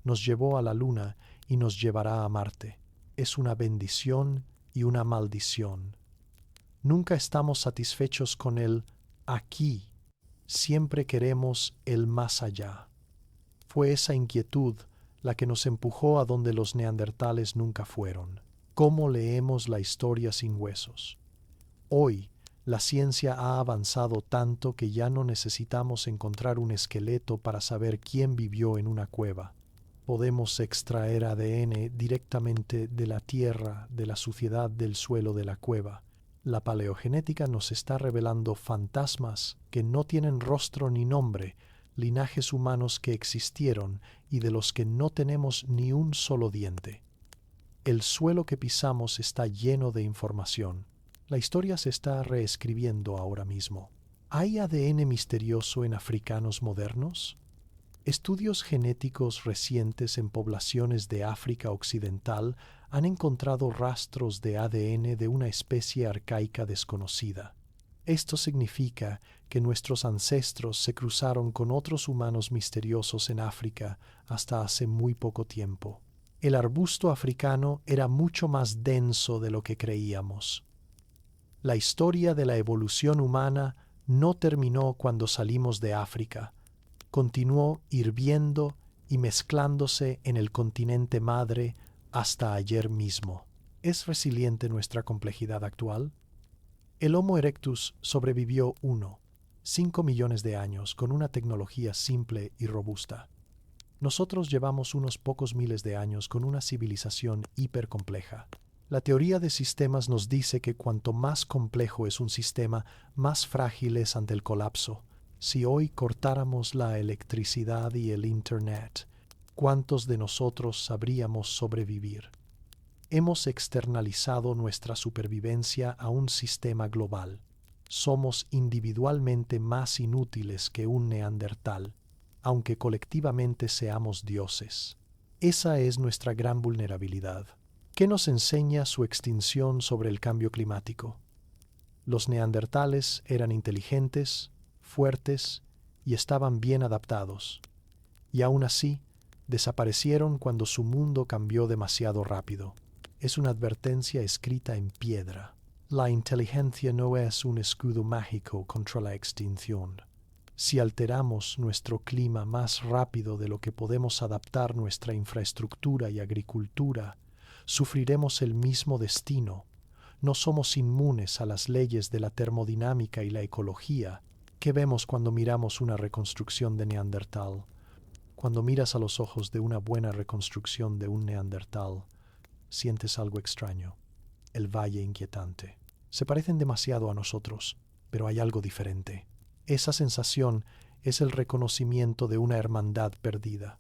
nos llevó a la Luna y nos llevará a Marte. Es una bendición y una maldición. Nunca estamos satisfechos con el aquí. Siempre queremos el más allá. Fue esa inquietud la que nos empujó a donde los neandertales nunca fueron. ¿Cómo leemos la historia sin huesos? Hoy, la ciencia ha avanzado tanto que ya no necesitamos encontrar un esqueleto para saber quién vivió en una cueva. Podemos extraer ADN directamente de la tierra, de la suciedad del suelo de la cueva. La paleogenética nos está revelando fantasmas que no tienen rostro ni nombre, linajes humanos que existieron y de los que no tenemos ni un solo diente. El suelo que pisamos está lleno de información. La historia se está reescribiendo ahora mismo. ¿Hay ADN misterioso en africanos modernos? Estudios genéticos recientes en poblaciones de África Occidental han encontrado rastros de ADN de una especie arcaica desconocida. Esto significa que nuestros ancestros se cruzaron con otros humanos misteriosos en África hasta hace muy poco tiempo. El arbusto africano era mucho más denso de lo que creíamos. La historia de la evolución humana no terminó cuando salimos de África. Continuó hirviendo y mezclándose en el continente madre hasta ayer mismo. ¿Es resiliente nuestra complejidad actual? El Homo erectus sobrevivió 5 millones de años con una tecnología simple y robusta. Nosotros llevamos unos pocos miles de años con una civilización hipercompleja. La teoría de sistemas nos dice que cuanto más complejo es un sistema, más frágil es ante el colapso. Si hoy cortáramos la electricidad y el Internet, ¿cuántos de nosotros sabríamos sobrevivir? Hemos externalizado nuestra supervivencia a un sistema global. Somos individualmente más inútiles que un neandertal, aunque colectivamente seamos dioses. Esa es nuestra gran vulnerabilidad. ¿Qué nos enseña su extinción sobre el cambio climático? Los neandertales eran inteligentes, fuertes y estaban bien adaptados. Y aún así, desaparecieron cuando su mundo cambió demasiado rápido. Es una advertencia escrita en piedra. La inteligencia no es un escudo mágico contra la extinción. Si alteramos nuestro clima más rápido de lo que podemos adaptar nuestra infraestructura y agricultura, sufriremos el mismo destino. No somos inmunes a las leyes de la termodinámica y la ecología. ¿Qué vemos cuando miramos una reconstrucción de Neandertal? Cuando miras a los ojos de una buena reconstrucción de un Neandertal, sientes algo extraño, el valle inquietante. Se parecen demasiado a nosotros, pero hay algo diferente. Esa sensación es el reconocimiento de una hermandad perdida.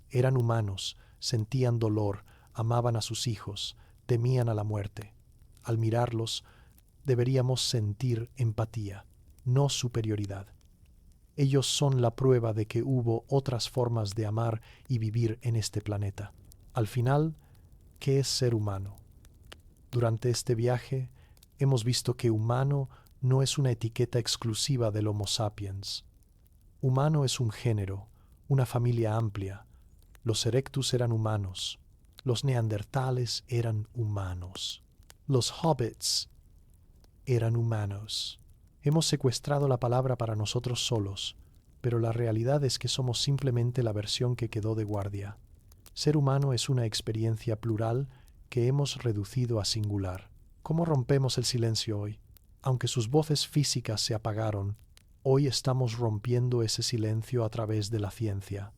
Eran humanos, sentían dolor, amaban a sus hijos, temían a la muerte. Al mirarlos, deberíamos sentir empatía, no superioridad. Ellos son la prueba de que hubo otras formas de amar y vivir en este planeta. Al final, ¿qué es ser humano? Durante este viaje, hemos visto que humano no es una etiqueta exclusiva del Homo sapiens. Humano es un género, una familia amplia. Los erectus eran humanos. Los neandertales eran humanos. Los hobbits eran humanos. Hemos secuestrado la palabra para nosotros solos, pero la realidad es que somos simplemente la versión que quedó de guardia. Ser humano es una experiencia plural que hemos reducido a singular. ¿Cómo rompemos el silencio hoy? Aunque sus voces físicas se apagaron, hoy estamos rompiendo ese silencio a través de la ciencia.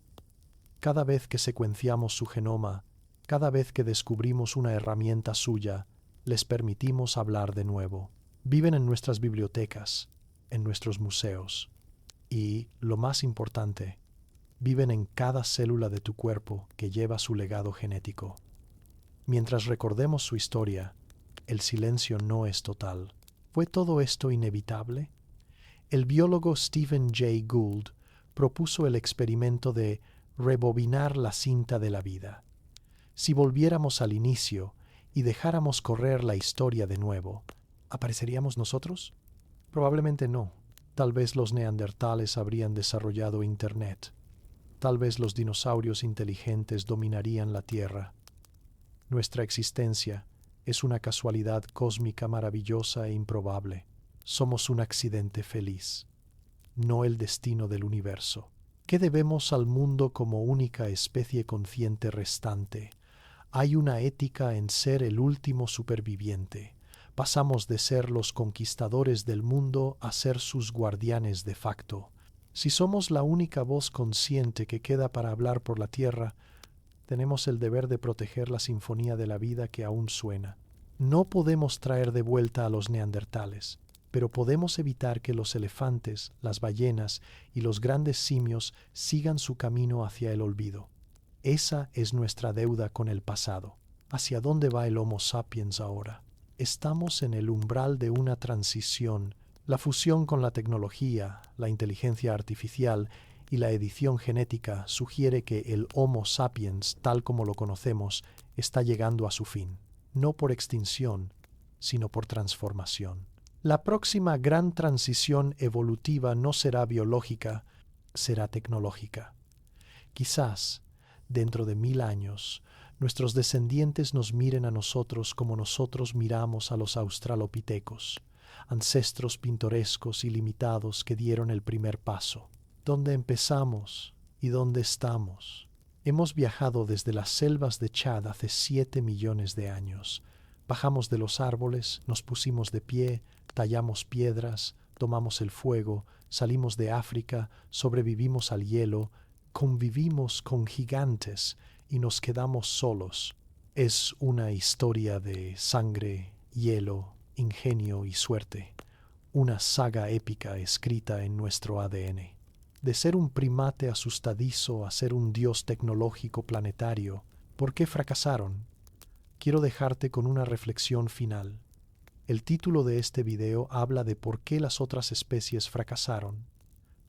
Cada vez que secuenciamos su genoma, cada vez que descubrimos una herramienta suya, les permitimos hablar de nuevo. Viven en nuestras bibliotecas, en nuestros museos y, lo más importante, viven en cada célula de tu cuerpo que lleva su legado genético. Mientras recordemos su historia, el silencio no es total. ¿Fue todo esto inevitable? El biólogo Stephen Jay Gould propuso el experimento de rebobinar la cinta de la vida. Si volviéramos al inicio y dejáramos correr la historia de nuevo, ¿apareceríamos nosotros? Probablemente no. Tal vez los neandertales habrían desarrollado Internet. Tal vez los dinosaurios inteligentes dominarían la Tierra. Nuestra existencia es una casualidad cósmica maravillosa e improbable. Somos un accidente feliz, no el destino del universo. ¿Qué debemos al mundo como única especie consciente restante? Hay una ética en ser el último superviviente. Pasamos de ser los conquistadores del mundo a ser sus guardianes de facto. Si somos la única voz consciente que queda para hablar por la tierra, tenemos el deber de proteger la sinfonía de la vida que aún suena. No podemos traer de vuelta a los neandertales, pero podemos evitar que los elefantes, las ballenas y los grandes simios sigan su camino hacia el olvido. Esa es nuestra deuda con el pasado. ¿Hacia dónde va el Homo sapiens ahora? Estamos en el umbral de una transición. La fusión con la tecnología, la inteligencia artificial y la edición genética sugiere que el Homo sapiens, tal como lo conocemos, está llegando a su fin. No por extinción, sino por transformación. La próxima gran transición evolutiva no será biológica, será tecnológica. Quizás, dentro de 1000 años, nuestros descendientes nos miren a nosotros como nosotros miramos a los australopitecos, ancestros pintorescos y limitados que dieron el primer paso. ¿Dónde empezamos y dónde estamos? Hemos viajado desde las selvas de Chad hace 7 millones de años. Bajamos de los árboles, nos pusimos de pie, tallamos piedras, tomamos el fuego, salimos de África, sobrevivimos al hielo, convivimos con gigantes y nos quedamos solos. Es una historia de sangre, hielo, ingenio y suerte. Una saga épica escrita en nuestro ADN. De ser un primate asustadizo a ser un dios tecnológico planetario, ¿por qué fracasaron? Quiero dejarte con una reflexión final. El título de este video habla de por qué las otras especies fracasaron,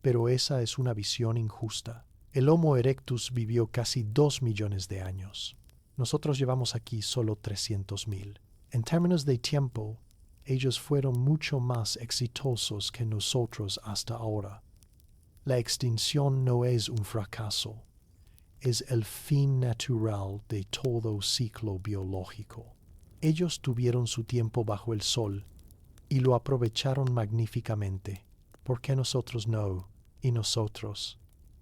pero esa es una visión injusta. El Homo erectus vivió casi 2 millones de años. Nosotros llevamos aquí solo 300.000. En términos de tiempo, ellos fueron mucho más exitosos que nosotros hasta ahora. La extinción no es un fracaso, es el fin natural de todo ciclo biológico. Ellos tuvieron su tiempo bajo el sol, y lo aprovecharon magníficamente. ¿Por qué nosotros no? ¿Y nosotros?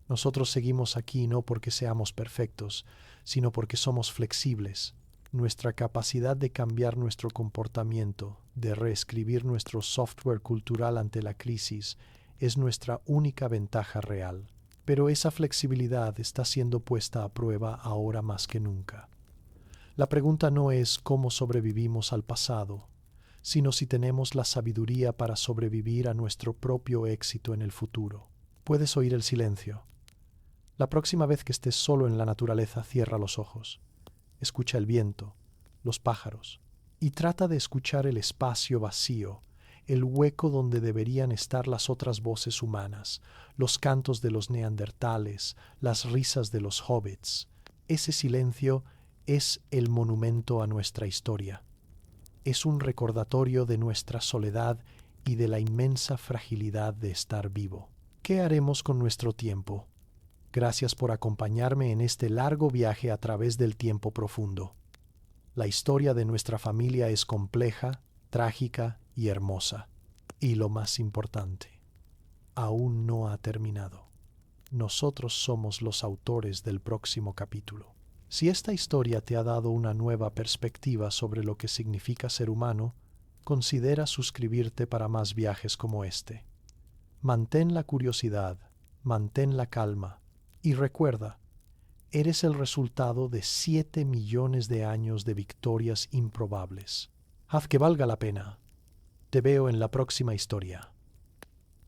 Nosotros seguimos aquí no porque seamos perfectos, sino porque somos flexibles. Nuestra capacidad de cambiar nuestro comportamiento, de reescribir nuestro software cultural ante la crisis, es nuestra única ventaja real. Pero esa flexibilidad está siendo puesta a prueba ahora más que nunca. La pregunta no es cómo sobrevivimos al pasado, sino si tenemos la sabiduría para sobrevivir a nuestro propio éxito en el futuro. Puedes oír el silencio. La próxima vez que estés solo en la naturaleza, cierra los ojos. Escucha el viento, los pájaros, y trata de escuchar el espacio vacío, el hueco donde deberían estar las otras voces humanas, los cantos de los neandertales, las risas de los hobbits. Ese silencio es el monumento a nuestra historia. Es un recordatorio de nuestra soledad y de la inmensa fragilidad de estar vivo. ¿Qué haremos con nuestro tiempo? Gracias por acompañarme en este largo viaje a través del tiempo profundo. La historia de nuestra familia es compleja, trágica y hermosa. Y lo más importante, aún no ha terminado. Nosotros somos los autores del próximo capítulo. Si esta historia te ha dado una nueva perspectiva sobre lo que significa ser humano, considera suscribirte para más viajes como este. Mantén la curiosidad, mantén la calma y recuerda, eres el resultado de 7 millones de años de victorias improbables. Haz que valga la pena. Te veo en la próxima historia.